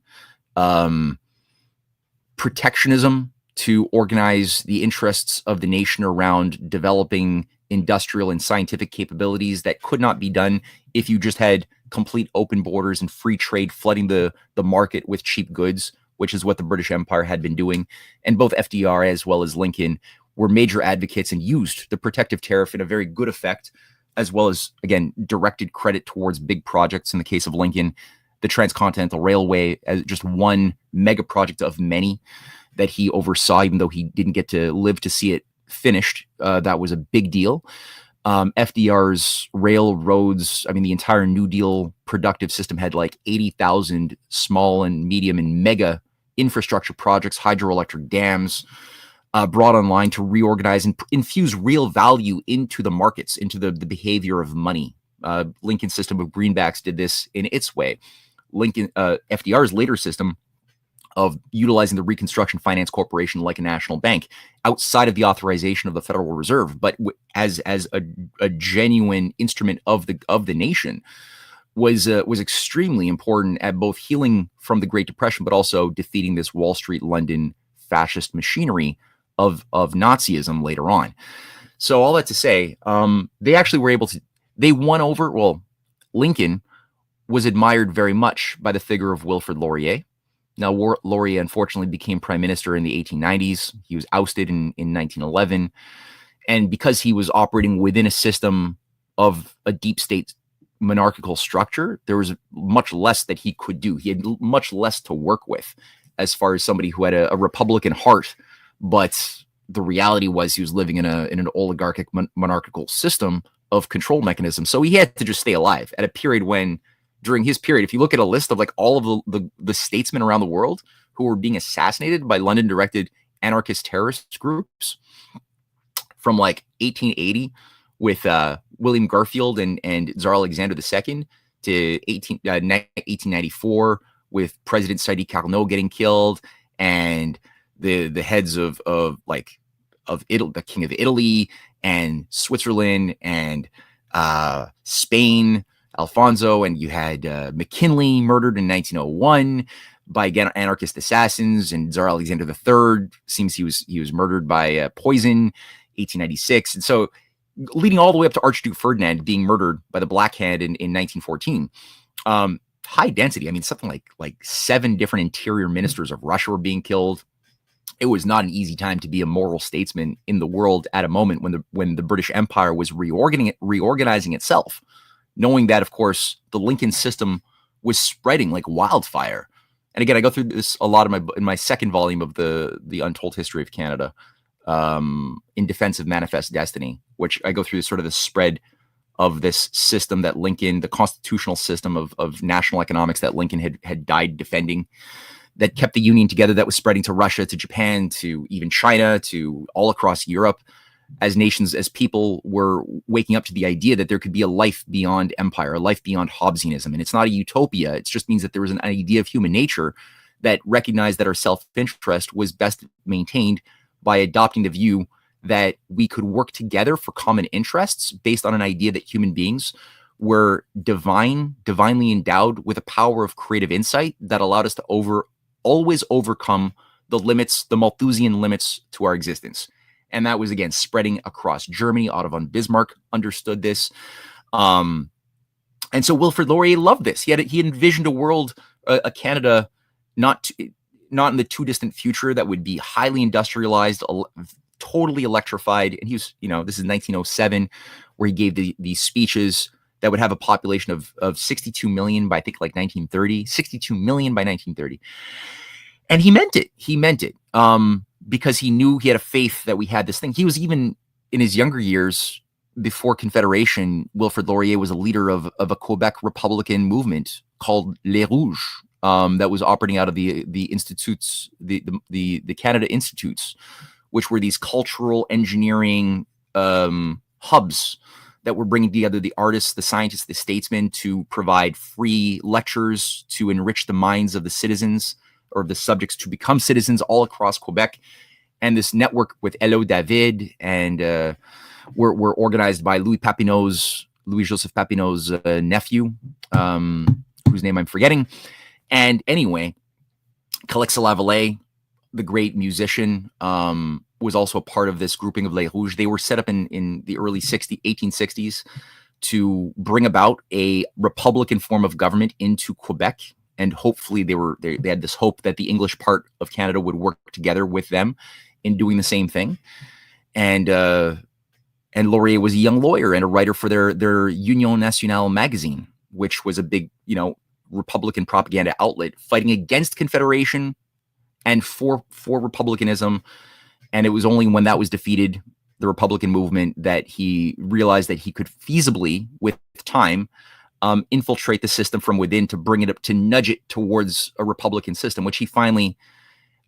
protectionism to organize the interests of the nation around developing industrial and scientific capabilities that could not be done if you just had complete open borders and free trade flooding the market with cheap goods, which is what the British Empire had been doing. And both FDR as well as Lincoln were major advocates and used the protective tariff in a very good effect, as well as, again, directed credit towards big projects. In the case of Lincoln, the Transcontinental Railway as just one mega project of many that he oversaw, even though he didn't get to live to see it finished. That was a big deal. FDR's railroads, I mean, the entire New Deal productive system had like 80,000 small and medium and mega infrastructure projects, hydroelectric dams, brought online to reorganize and infuse real value into the markets, into the behavior of money. Lincoln's system of greenbacks did this in its way. FDR's later system of utilizing the Reconstruction Finance Corporation like a national bank outside of the authorization of the Federal Reserve, but as a genuine instrument of the nation, was extremely important at both healing from the Great Depression, but also defeating this Wall Street London fascist machinery of Nazism later on. So all that to say, they actually were able to. They won over. Well, Lincoln was admired very much by the figure of Wilfrid Laurier. Now, Laurier unfortunately became prime minister in the 1890s. He was ousted in 1911. And because he was operating within a system of a deep state monarchical structure, there was much less that he could do. He had much less to work with as far as somebody who had a Republican heart. But the reality was he was living in an oligarchic monarchical system of control mechanisms. So he had to just stay alive at a period when, during his period, if you look at a list of like all of the statesmen around the world who were being assassinated by London-directed anarchist terrorist groups from like 1880 with William Garfield and Tsar Alexander II to 1894 with President Sadi Carnot getting killed, and the heads of Italy, the King of Italy and Switzerland and Spain, Alfonso, and you had McKinley murdered in 1901 by anarchist assassins, and Tsar Alexander III seems he was murdered by poison, 1896. And so leading all the way up to Archduke Ferdinand being murdered by the Black Hand in 1914. High density. I mean, something like 7 different interior ministers of Russia were being killed. It was not an easy time to be a moral statesman in the world at a moment when the British Empire was reorganizing itself, knowing that, of course, the Lincoln system was spreading like wildfire. And again, I go through this a lot in my second volume of the Untold History of Canada, in Defense of Manifest Destiny, which I go through sort of the spread of this system that Lincoln, the constitutional system of national economics that Lincoln had died defending, that kept the Union together, that was spreading to Russia, to Japan, to even China, to all across Europe, as nations, as people were waking up to the idea that there could be a life beyond empire, a life beyond Hobbesianism. And it's not a utopia. It just means that there was an idea of human nature that recognized that our self-interest was best maintained by adopting the view that we could work together for common interests based on an idea that human beings were divinely endowed with a power of creative insight that allowed us to always overcome the limits, the Malthusian limits to our existence. And that was, again, spreading across Germany. Otto von Bismarck understood this. And so Wilfrid Laurier loved this. He envisioned a world, a Canada, not in the too distant future, that would be highly industrialized, totally electrified. And he was, this is 1907, where he gave these speeches that would have a population of 62 million by, I think, like 1930, 62 million by 1930. And he meant it. Because he knew, he had a faith that we had this thing. He was, even in his younger years before Confederation, Wilfrid Laurier was a leader of a Quebec Republican movement called Les Rouges, that was operating out of the institutes, the Canada Institutes, which were these cultural engineering hubs that were bringing together the artists, the scientists, the statesmen to provide free lectures to enrich the minds of the citizens, or the subjects to become citizens all across Quebec. And this network with Hello David and were organized by Louis-Joseph Papineau's nephew, whose name I'm forgetting. And anyway, Calexa Lavallee, the great musician, was also a part of this grouping of Les Rouges. They were set up in the early 1860s to bring about a republican form of government into Quebec. And hopefully they had this hope that the English part of Canada would work together with them in doing the same thing. And Laurier was a young lawyer and a writer for their Union Nationale magazine, which was a big, Republican propaganda outlet fighting against Confederation and for republicanism. And it was only when that was defeated, the Republican movement, that he realized that he could feasibly, with time, infiltrate the system from within to bring it up, to nudge it towards a Republican system, which he finally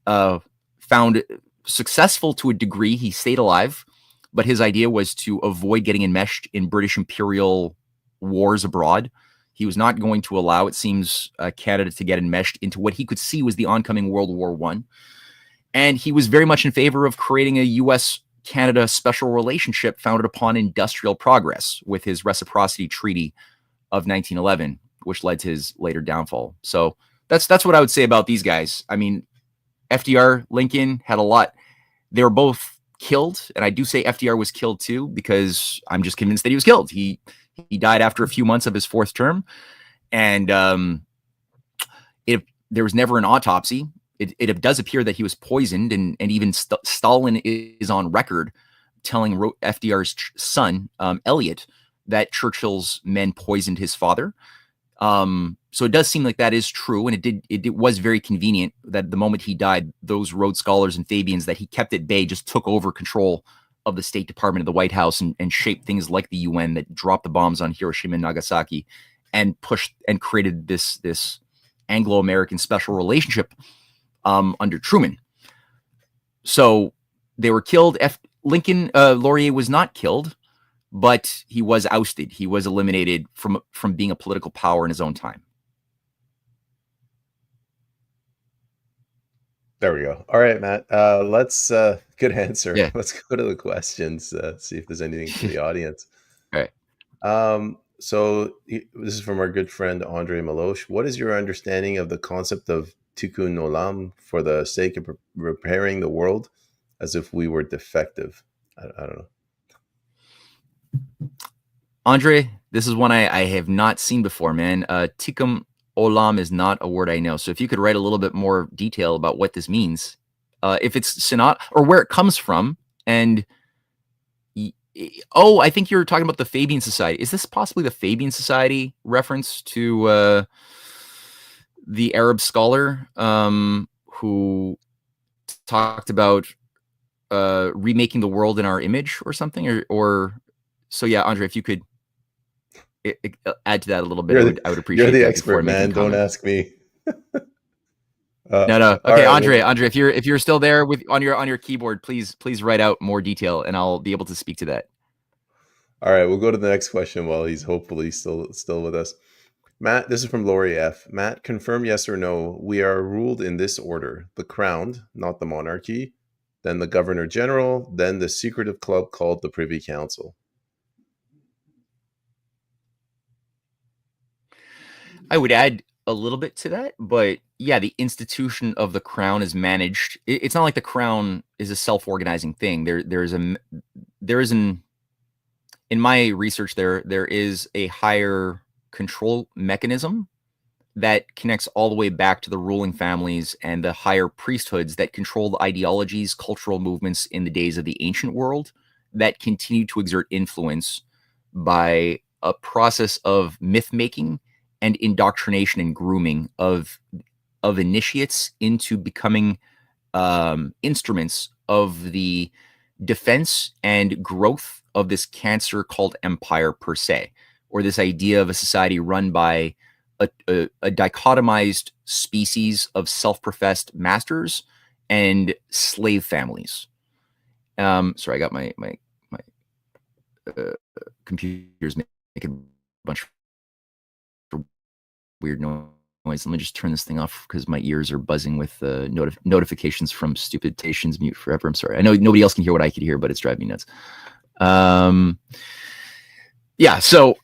found successful to a degree. He stayed alive, but his idea was to avoid getting enmeshed in British imperial wars abroad. He was not going to allow, it seems, Canada to get enmeshed into what he could see was the oncoming World War I. And he was very much in favor of creating a U.S.-Canada special relationship founded upon industrial progress, with his Reciprocity Treaty of 1911, which led to his later downfall. So that's what I would say about these guys. I mean, FDR, Lincoln had a lot. They were both killed, and I do say FDR was killed too, because I'm just convinced that he was killed. He died after a few months of his 4th term, and there was never an autopsy. It does appear that he was poisoned, and even Stalin is on record telling FDR's son, Elliot, that Churchill's men poisoned his father. So it does seem like that is true, and it was very convenient that the moment he died, those Rhodes Scholars and Fabians that he kept at bay just took over control of the State Department of the White House and shaped things like the UN that dropped the bombs on Hiroshima and Nagasaki, and pushed and created this Anglo-American special relationship under Truman. So they were killed. Laurier was not killed, but he was ousted. He was eliminated from being a political power in his own time. There we go. All right, Matt. Let's good answer. Yeah. Let's go to the questions. See if there's anything from the audience. All right. So this is from our good friend Andre Maloche. What is your understanding of the concept of tikkun olam for the sake of repairing the world, as if we were defective? I don't know. Andre, this is one I have not seen before, man. Tikkun olam is not a word I know. So if you could write a little bit more detail about what this means, if it's synod or where it comes from, and I think you're talking about the Fabian Society. Is this possibly the Fabian Society reference to the Arab scholar who talked about remaking the world in our image or something? Or so yeah, Andre, if you could add to that a little bit, I would appreciate it. You're the expert, man. Don't ask me. No. Okay, right, Andre, if you're still there on your keyboard, please write out more detail, and I'll be able to speak to that. All right, we'll go to the next question while he's hopefully still with us. Matt, this is from Laurie F. Matt, confirm yes or no. We are ruled in this order: the crowned, not the monarchy, then the governor general, then the secretive club called the Privy Council. I would add a little bit to that, but yeah, the institution of the crown is managed. It's not like the crown is a self-organizing thing. There is in my research there is a higher control mechanism that connects all the way back to the ruling families and the higher priesthoods that control the ideologies, cultural movements in the days of the ancient world that continue to exert influence by a process of myth making and indoctrination and grooming of initiates into becoming instruments of the defense and growth of this cancer called empire per se, or this idea of a society run by a dichotomized species of self-professed masters and slave families. Sorry, I got my computer's making a bunch of weird noise. Let me just turn this thing off because my ears are buzzing with notifications from stupid stations. Mute forever. I'm sorry. I know nobody else can hear what I could hear, but it's driving me nuts. Yeah. So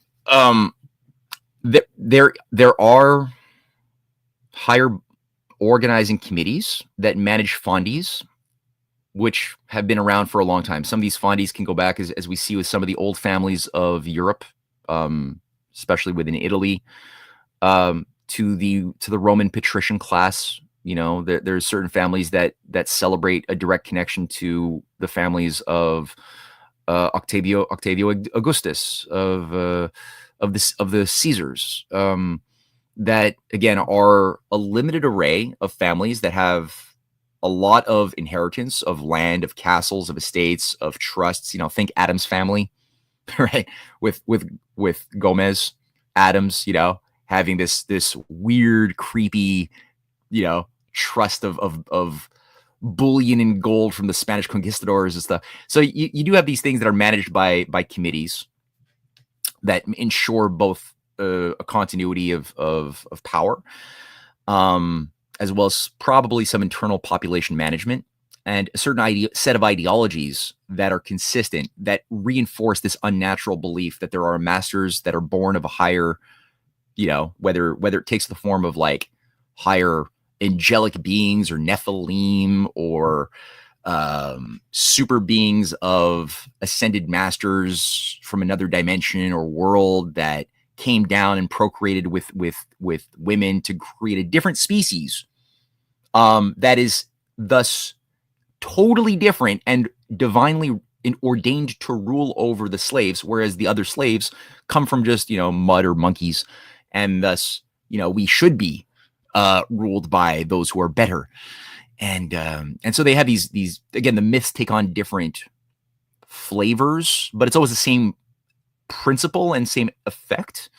there are higher organizing committees that manage fondies, which have been around for a long time. Some of these fondies can go back, as we see with some of the old families of Europe, especially within Italy, to the Roman patrician class. You know, there's certain families that celebrate a direct connection to the families of Octavio Augustus, of the Caesars, that again are a limited array of families that have a lot of inheritance of land, of castles, of estates, of trusts. You know, think Adams family, right? With Gomez Adams, you know, having this weird, creepy, you know, trust of bullion and gold from the Spanish conquistadors and stuff. So you do have these things that are managed by committees that ensure both a continuity of power, as well as probably some internal population management and a certain set of ideologies that are consistent, that reinforce this unnatural belief that there are masters that are born of a higher, you know, whether it takes the form of like higher angelic beings or Nephilim or super beings of ascended masters from another dimension or world that came down and procreated with women to create a different species that is thus totally different and divinely ordained to rule over the slaves, whereas the other slaves come from just, you know, mud or monkeys, and thus, you know, we should be ruled by those who are better. And so they have these again, the myths take on different flavors, but it's always the same principle and same effect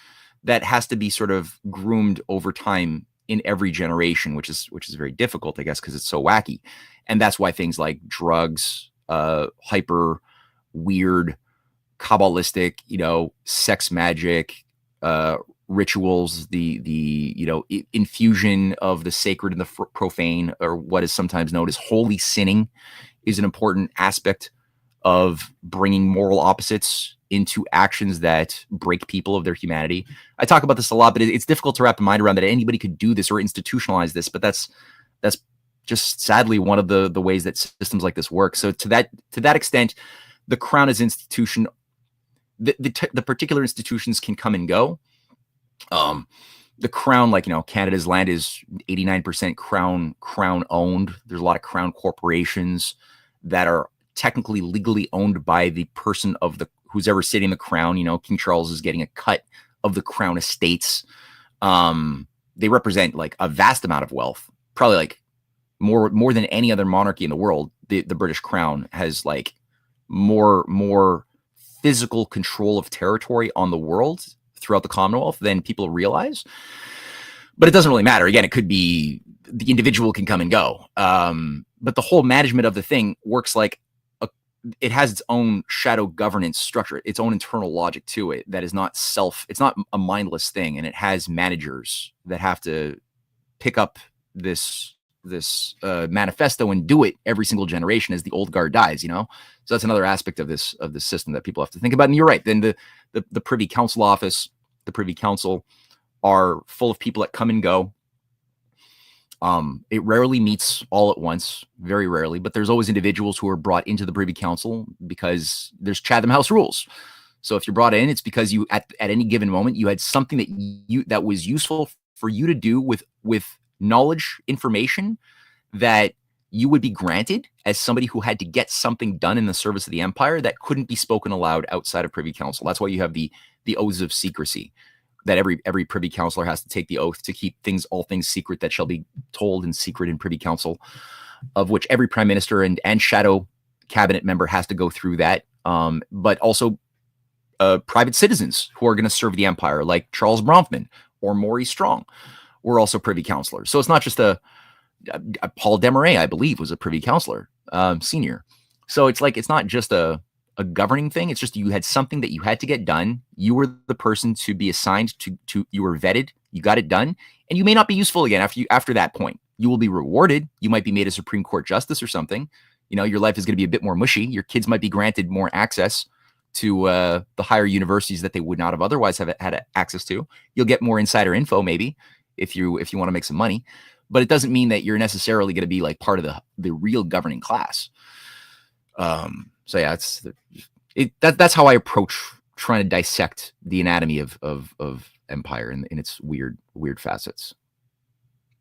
that has to be sort of groomed over time in every generation, which is very difficult, I guess, because it's so wacky. And that's why things like drugs, hyper weird, Kabbalistic, you know, sex magic, rituals, the you know, infusion of the sacred and the profane, or what is sometimes known as holy sinning, is an important aspect of bringing moral opposites into actions that break people of their humanity. I talk about this a lot, but it's difficult to wrap a mind around that anybody could do this or institutionalize this, but that's just sadly one of the ways that systems like this work. So to that extent, the crown as institution the particular institutions can come and go. The crown, like, Canada's land is 89% crown owned. There's a lot of crown corporations that are technically legally owned by the person of who's ever sitting the crown. King Charles is getting a cut of the crown estates. They represent like a vast amount of wealth, probably like more than any other monarchy in the world. The British crown has like more physical control of territory on the world throughout the Commonwealth than people realize. But it doesn't really matter. Again, it could be the individual can come and go. But the whole management of the thing works like it has its own shadow governance structure, its own internal logic to it that is not it's not a mindless thing. And it has managers that have to pick up this manifesto and do it every single generation as the old guard dies, So that's another aspect of this system that people have to think about. And you're right. Then the Privy Council office, the Privy Council are full of people that come and go. It rarely meets all at once, very rarely, but there's always individuals who are brought into the Privy Council because there's Chatham House rules. So if you're brought in, it's because you at any given moment you had something that was useful for you to do with knowledge, information that you would be granted as somebody who had to get something done in the service of the empire that couldn't be spoken aloud outside of Privy Council. That's why you have the oaths of secrecy, that every Privy Councillor has to take the oath to keep all things secret that shall be told in secret in Privy Council, of which every Prime Minister and shadow cabinet member has to go through that. But also private citizens who are going to serve the empire, like Charles Bronfman or Maurice Strong, were also Privy Councillors. So it's not just Paul Desmarais, I believe, was a Privy Councillor, senior. So it's like, it's not just a governing thing. It's just you had something that you had to get done. You were the person to be assigned to you were vetted, you got it done, and you may not be useful again after that point. You will be rewarded. You might be made a Supreme Court justice or something. Your life is going to be a bit more mushy. Your kids might be granted more access to the higher universities that they would not have otherwise have had access to. You'll get more insider info maybe if you want to make some money, but it doesn't mean that you're necessarily going to be like part of the real governing class. So yeah, that's how I approach trying to dissect the anatomy of empire in its weird facets.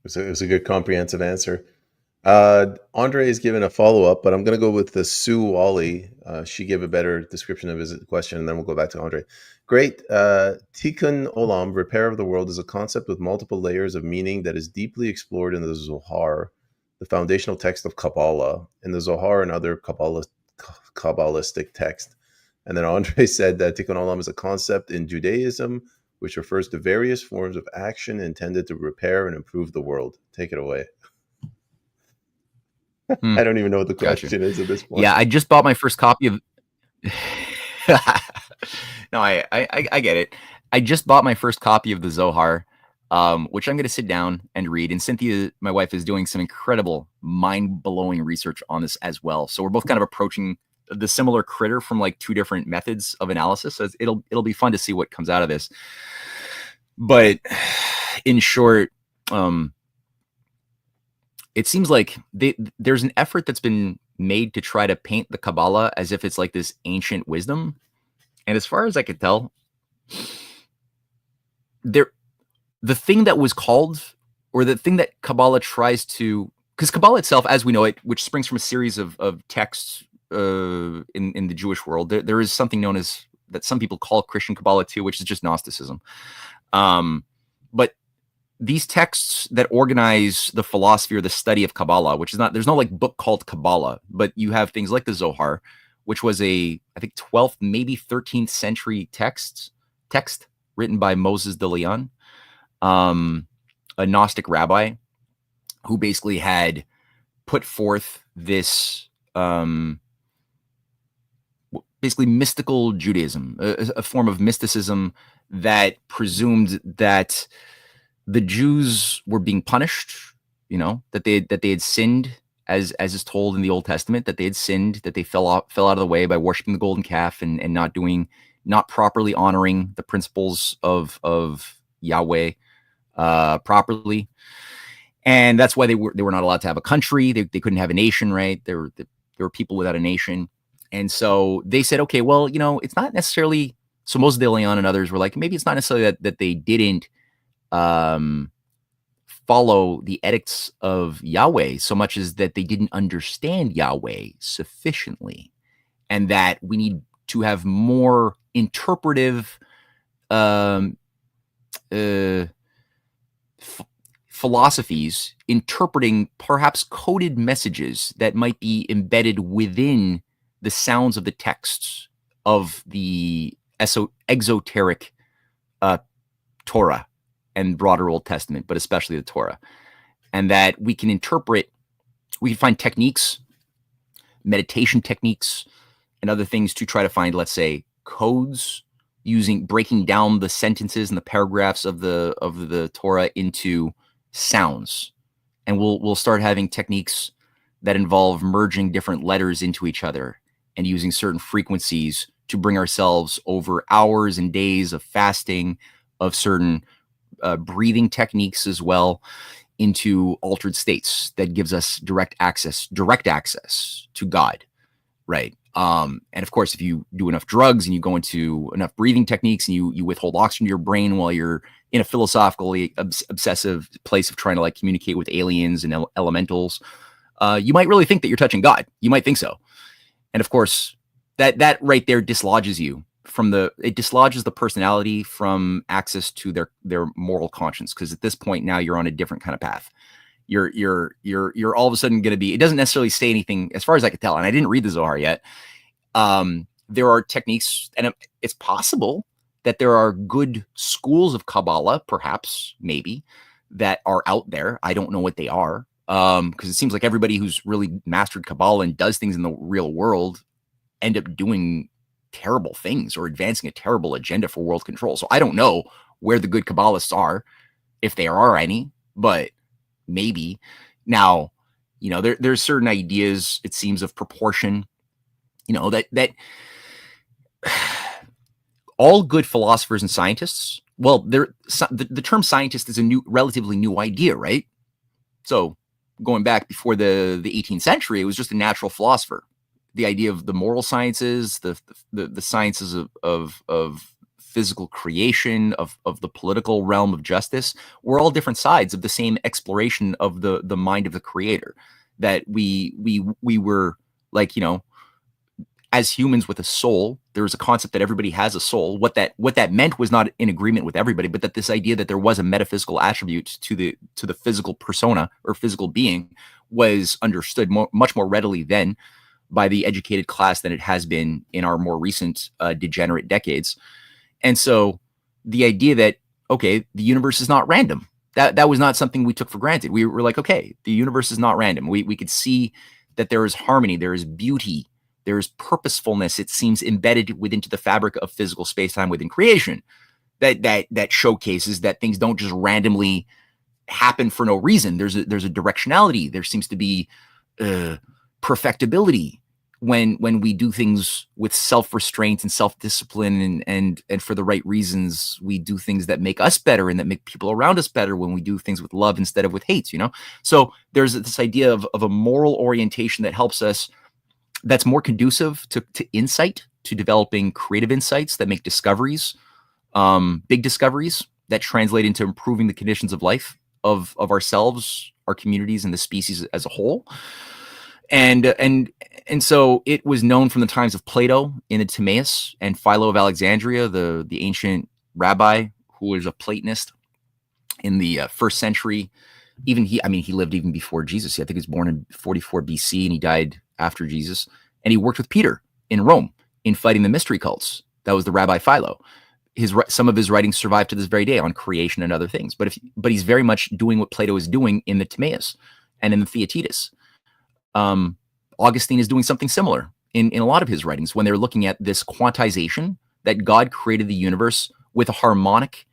It was a good comprehensive answer. Andre is given a follow-up, but I'm going to go with the Sue Wally. She gave a better description of his question, and then we'll go back to Andre. Great. Tikkun Olam, repair of the world, is a concept with multiple layers of meaning that is deeply explored in the Zohar, the foundational text of Kabbalah, in the Zohar and other Kabbalistic text. And then Andre said that Tikkun Olam is a concept in Judaism which refers to various forms of action intended to repair and improve the world. Take it away. I don't even know what the question is at this point. Yeah, I just bought my first copy of... No, I get it. I just bought my first copy of the Zohar, which I'm going to sit down and read. And Cynthia, my wife, is doing some incredible, mind-blowing research on this as well. So we're both kind of approaching the similar critter from like two different methods of analysis. So it'll be fun to see what comes out of this. But in short, it seems like there's an effort that's been made to try to paint the Kabbalah as if it's like this ancient wisdom. And as far as I could tell, the thing that was called, or the thing that Kabbalah tries to, because Kabbalah itself, as we know it, which springs from a series of texts in the Jewish world, there is something known as, that some people call Christian Kabbalah too, which is just Gnosticism. But these texts that organize the philosophy or the study of Kabbalah, which is not, there's no like book called Kabbalah, but you have things like the Zohar, which was I think 12th, maybe 13th century text written by Moses de Leon, a Gnostic rabbi who basically had put forth this basically mystical Judaism, a form of mysticism that presumed that the Jews were being punished, that they had sinned, as is told in the Old Testament, that they had sinned, that they fell out of the way by worshiping the golden calf and not properly honoring the principles of Yahweh properly. And that's why they were not allowed to have a country. They couldn't have a nation, right? There were people without a nation. And so they said, okay, well, it's not necessarily So Moses de Leon and others were like, maybe it's not necessarily that they didn't follow the edicts of Yahweh so much as that they didn't understand Yahweh sufficiently, and that we need to have more interpretive philosophies interpreting perhaps coded messages that might be embedded within the sounds of the texts of the exoteric Torah and broader Old Testament, but especially the Torah. And that we can interpret, we can find techniques, meditation techniques, and other things to try to find, let's say, codes, breaking down the sentences and the paragraphs of the Torah into sounds. And we'll start having techniques that involve merging different letters into each other and using certain frequencies to bring ourselves over hours and days of fasting, of certain breathing techniques as well, into altered states that gives us direct access to God, right? And of course, if you do enough drugs and you go into enough breathing techniques and you withhold oxygen to your brain while you're in a philosophically obsessive place of trying to like communicate with aliens and elementals, you might really think that you're touching God. You might think so. And of course, that right there dislodges you from it dislodges the personality from access to their moral conscience. Because at this point now you're on a different kind of path. You're all of a sudden going to be, it doesn't necessarily say anything as far as I could tell. And I didn't read the Zohar yet. There are techniques, and it's possible that there are good schools of Kabbalah, perhaps, maybe, that are out there. I don't know what they are. Because it seems like everybody who's really mastered Kabbalah and does things in the real world end up doing terrible things or advancing a terrible agenda for world control. So I don't know where the good Kabbalists are, if there are any, but maybe. Now, there's certain ideas, it seems, of proportion, that all good philosophers and scientists, well, the term scientist is a relatively new idea, right? So going back before the 18th century, it was just a natural philosopher. The idea of the moral sciences, the sciences of physical creation, of the political realm of justice, were all different sides of the same exploration of the mind of the creator. That we were like, as humans with a soul, there was a concept that everybody has a soul. What that meant was not in agreement with everybody, but that this idea that there was a metaphysical attribute to the physical persona or physical being was understood much more readily then by the educated class than it has been in our more recent degenerate decades. And so the idea that, okay, the universe is not random, that was not something we took for granted. We were like, okay, the universe is not random. We could see that there is harmony, there is beauty, there is purposefulness, it seems, embedded within the fabric of physical space-time within creation, that showcases that things don't just randomly happen for no reason. There's a directionality. There seems to be perfectibility when we do things with self-restraint and self-discipline and for the right reasons. We do things that make us better and that make people around us better when we do things with love instead of with hate, So there's this idea of a moral orientation that helps us, that's more conducive to insight, to developing creative insights that make discoveries, big discoveries that translate into improving the conditions of life of ourselves, our communities, and the species as a whole. And so it was known from the times of Plato in the Timaeus and Philo of Alexandria, the ancient rabbi who was a Platonist in the first century. Even he lived even before Jesus. I think he was born in 44 BC and he died after Jesus. And he worked with Peter in Rome in fighting the mystery cults. That was the Rabbi Philo. Some of his writings survive to this very day on creation and other things. But he's very much doing what Plato is doing in the Timaeus and in the Theaetetus. Augustine is doing something similar in a lot of his writings when they're looking at this quantization that God created the universe with a harmonic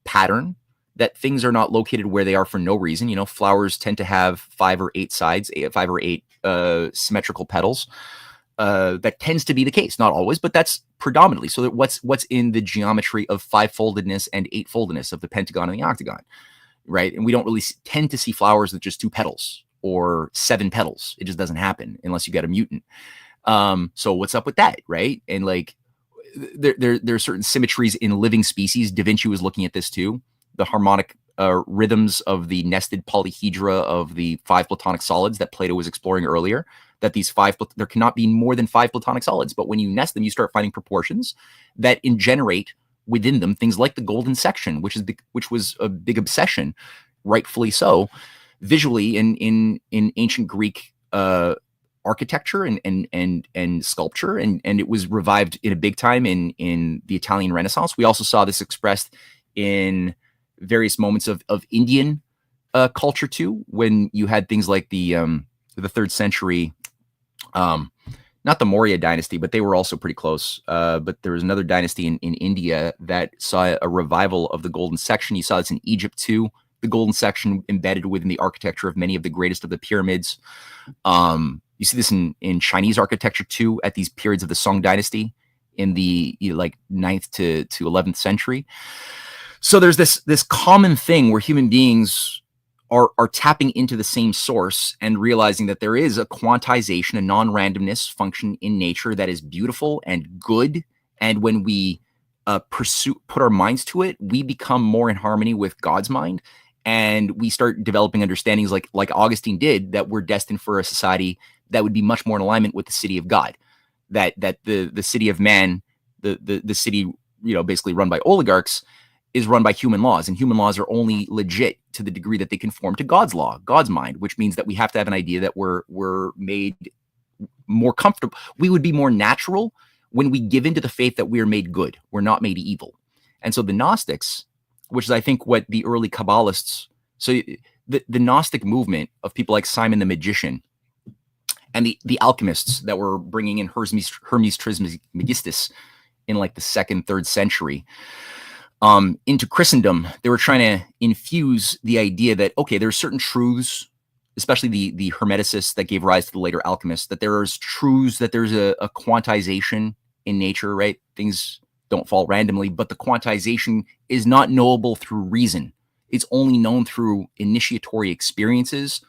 pattern, that things are not located where they are for no reason. Flowers tend to have 5 or 8 sides, 5 or 8 symmetrical petals. That tends to be the case, not always, but that's predominantly. So that what's in the geometry of 5-foldedness and 8-foldedness of the pentagon and the octagon, right? And we don't really tend to see flowers with just 2 petals or 7 petals. It just doesn't happen unless you get a mutant. So what's up with that, right? And like there are certain symmetries in living species. Da Vinci was looking at this too. The harmonic rhythms of the nested polyhedra of the 5 platonic solids that Plato was exploring earlier. That there cannot be more than 5 platonic solids, but when you nest them, you start finding proportions that generate within them things like the golden section, which was a big obsession, rightfully so, visually in ancient Greek architecture and sculpture, and it was revived in a big time in the Italian Renaissance. We also saw this expressed in various moments of Indian culture too, when you had things like the 3rd century. Not the Maurya dynasty, but they were also pretty close. But there was another dynasty in India that saw a revival of the golden section. You saw this in Egypt too. The golden section embedded within the architecture of many of the greatest of the pyramids. You see this in Chinese architecture too, at these periods of the Song dynasty in the 9th to 11th century. So there's this common thing where human beings are tapping into the same source and realizing that there is a quantization, a non-randomness function in nature that is beautiful and good. And when we put our minds to it, we become more in harmony with God's mind. And we start developing understandings like Augustine did, that we're destined for a society that would be much more in alignment with the city of God, that the city of man, the city, basically run by oligarchs, is run by human laws, and human laws are only legit to the degree that they conform to God's law, God's mind, which means that we have to have an idea that we're made more comfortable. We would be more natural when we give into the faith that we are made good. We're not made evil. And so the Gnostics, which is, I think, what the early Kabbalists, so the Gnostic movement of people like Simon the Magician and the alchemists that were bringing in Hermes Trismegistus in like the 2nd, 3rd century, into Christendom, they were trying to infuse the idea that, okay, there's certain truths, especially the Hermeticists that gave rise to the later alchemists, that there's truths, that there's a quantization in nature, right? Things don't fall randomly, but the quantization is not knowable through reason. It's only known through initiatory experiences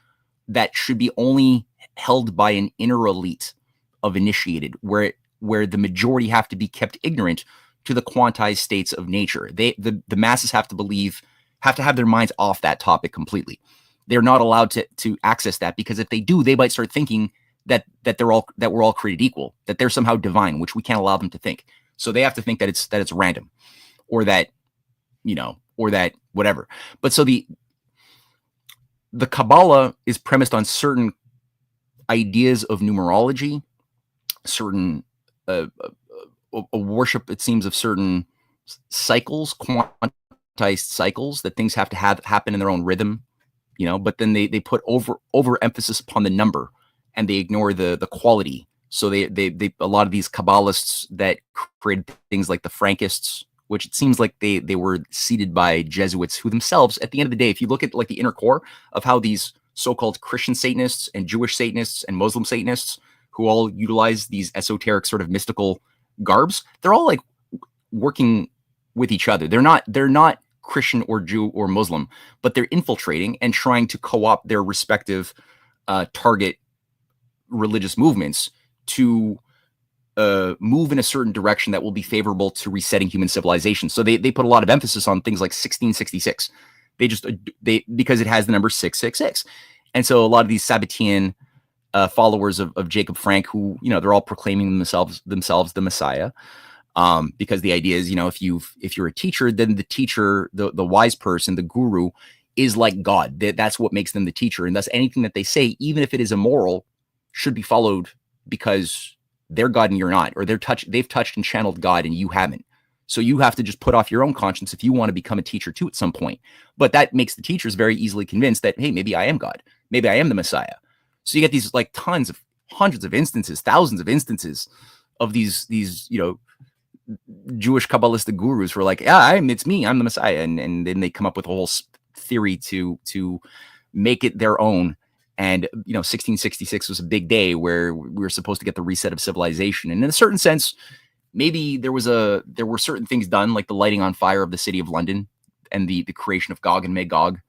that should be only held by an inner elite of initiated, where the majority have to be kept ignorant to the quantized states of nature. The masses have to have their minds off that topic completely. They're not allowed to access that, because if they do, they might start thinking that we're all created equal, that they're somehow divine, which we can't allow them to think. So they have to think that it's random, or that whatever. But so the Kabbalah is premised on certain ideas of numerology, certain a worship, it seems, of certain cycles, quantized cycles, that things have to happen in their own rhythm, but then they put over emphasis upon the number, and they ignore the quality. So they a lot of these Kabbalists that created things like the Frankists, which it seems like they were seeded by Jesuits, who themselves, at the end of the day, if you look at like the inner core of how these so-called Christian Satanists and Jewish Satanists and Muslim Satanists, who all utilize these esoteric sort of mystical garbs, they're all like working with each other. They're not Christian or Jew or Muslim, but they're infiltrating and trying to co-opt their respective target religious movements to move in a certain direction that will be favorable to resetting human civilization. So they put a lot of emphasis on things like 1666. Because it has the number 666. And so a lot of these Sabbatean followers of Jacob Frank, who, they're all proclaiming themselves the Messiah, because the idea is, if you're a teacher, then the teacher, the wise person, the guru, is like God. That's what makes them the teacher. And thus anything that they say, even if it is immoral, should be followed, because they're God and you're not, or they've touched and channeled God and you haven't. So you have to just put off your own conscience if you want to become a teacher too at some point. But that makes the teachers very easily convinced that, hey, maybe I am God. Maybe I am the Messiah. So you get these like hundreds of instances, thousands of instances of these Jewish Kabbalistic gurus who are like, yeah, it's me, I'm the Messiah. And then they come up with a whole theory to make it their own. And, 1666 was a big day where we were supposed to get the reset of civilization. And in a certain sense, maybe there were certain things done, like the lighting on fire of the city of London and the creation of Gog and Magog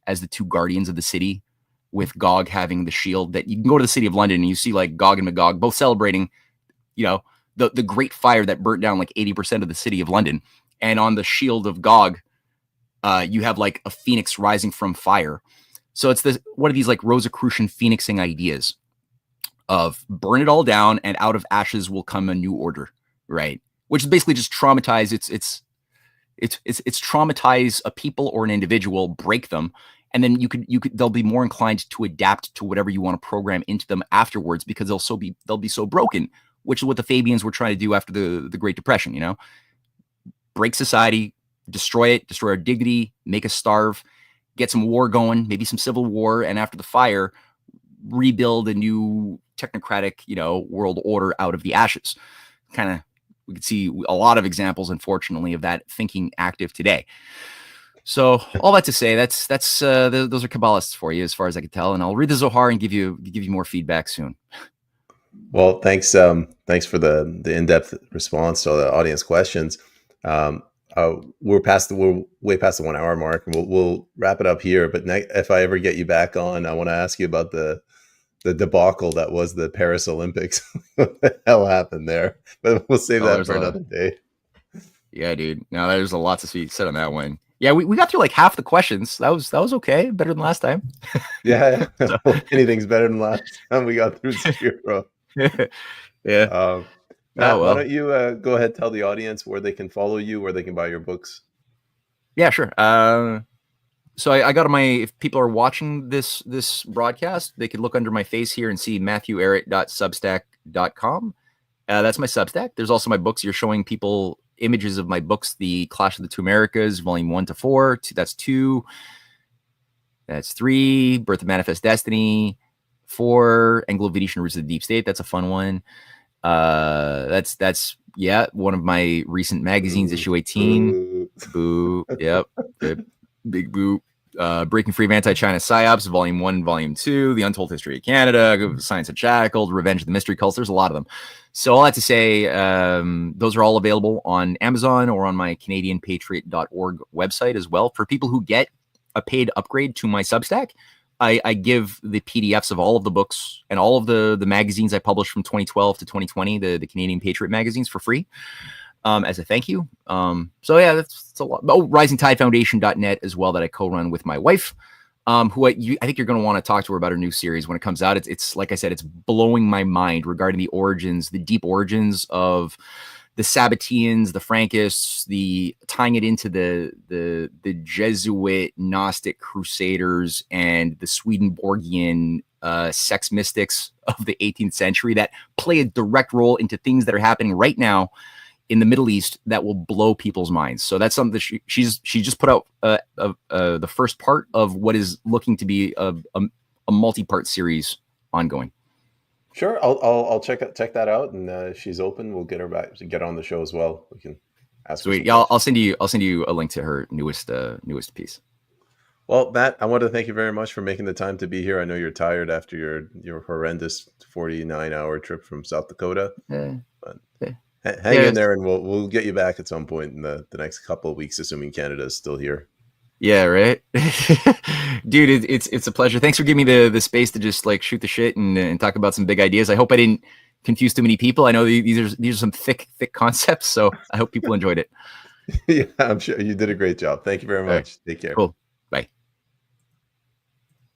as the two guardians of the city, with Gog having the shield. That you can go to the city of London and you see like Gog and Magog both celebrating, the Great Fire that burnt down like 80% of the city of London. And on the shield of Gog, you have like a phoenix rising from fire. So it's this one of these like Rosicrucian phoenixing ideas of burn it all down and out of ashes will come a new order, right? Which is basically just traumatize. It's traumatize a people or an individual, break them, and then they'll be more inclined to adapt to whatever you want to program into them afterwards because they'll be so broken, which is what the Fabians were trying to do after the Great Depression. You know, break society, destroy it, destroy our dignity, make us starve, get some war going, maybe some civil war, and after the fire, rebuild a new technocratic, world order out of the ashes. Kind of, we could see a lot of examples, unfortunately, of that thinking active today. So all that to say, those are Kabbalists for you, as far as I can tell. And I'll read the Zohar and give you more feedback soon. Well, thanks for the in-depth response to all the audience questions. We're way past the 1 hour mark, and we'll wrap it up here. But if I ever get you back on, I want to ask you about the debacle that was the Paris Olympics. What the hell happened there? But we'll save that for another day. Yeah, dude. No, there's a lot to be said on that one. Yeah, we got through like half the questions. That was okay. Better than last time. Yeah. So. Anything's better than last time. We got through 0. Yeah. Matt, why don't you go ahead, tell the audience where they can follow you, where they can buy your books? Yeah, sure. So I got if people are watching this broadcast, they could look under my face here and see matthewehret.substack.com. That's my Substack. There's also my books. You're showing people images of my books, The Clash of the Two Americas, volume 1 to 4. That's 2. That's 3. Birth of Manifest Destiny. 4. Anglo-Venetian Roots of the Deep State. That's a fun one. That's one of my recent magazines, issue 18. Boo. Yep. Big boo. Breaking Free of Anti-China Psyops, volume 1, volume 2, The Untold History of Canada, Science Unshackled, Revenge of the Mystery Cults. There's a lot of them. So all that to say, those are all available on Amazon or on my CanadianPatriot.org website as well. For people who get a paid upgrade to my Substack, I give the PDFs of all of the books and all of the magazines I published from 2012 to 2020, the Canadian Patriot magazines, for free. As a thank you. So yeah, that's a lot. Oh, RisingTideFoundation.net as well, that I co-run with my wife, who I think you're going to want to talk to her about her new series when it comes out. It's like I said, it's blowing my mind regarding the deep origins of the Sabbateans, the Frankists, tying it into the Jesuit Gnostic Crusaders and the Swedenborgian sex mystics of the 18th century that play a direct role into things that are happening right now in the Middle East that will blow people's minds. So that's something that she just put out the first part of what is looking to be a multi-part series ongoing. Sure, I'll check that out, and if she's open, we'll get her back to get on the show as well. We can ask. Sweet. Yeah, I'll send you a link to her newest piece. Well, Matt, I want to thank you very much for making the time to be here. I know you're tired after your horrendous 49-hour trip from South Dakota. But hang in there, and we'll get you back at some point in the next couple of weeks, assuming Canada is still here. Yeah, right. Dude, it's a pleasure. Thanks for giving me the space to just like shoot the shit and talk about some big ideas. I hope I didn't confuse too many people. I know these are some thick concepts, so I hope people enjoyed it. Yeah, I'm sure you did a great job. Thank you very much. Take care. Cool.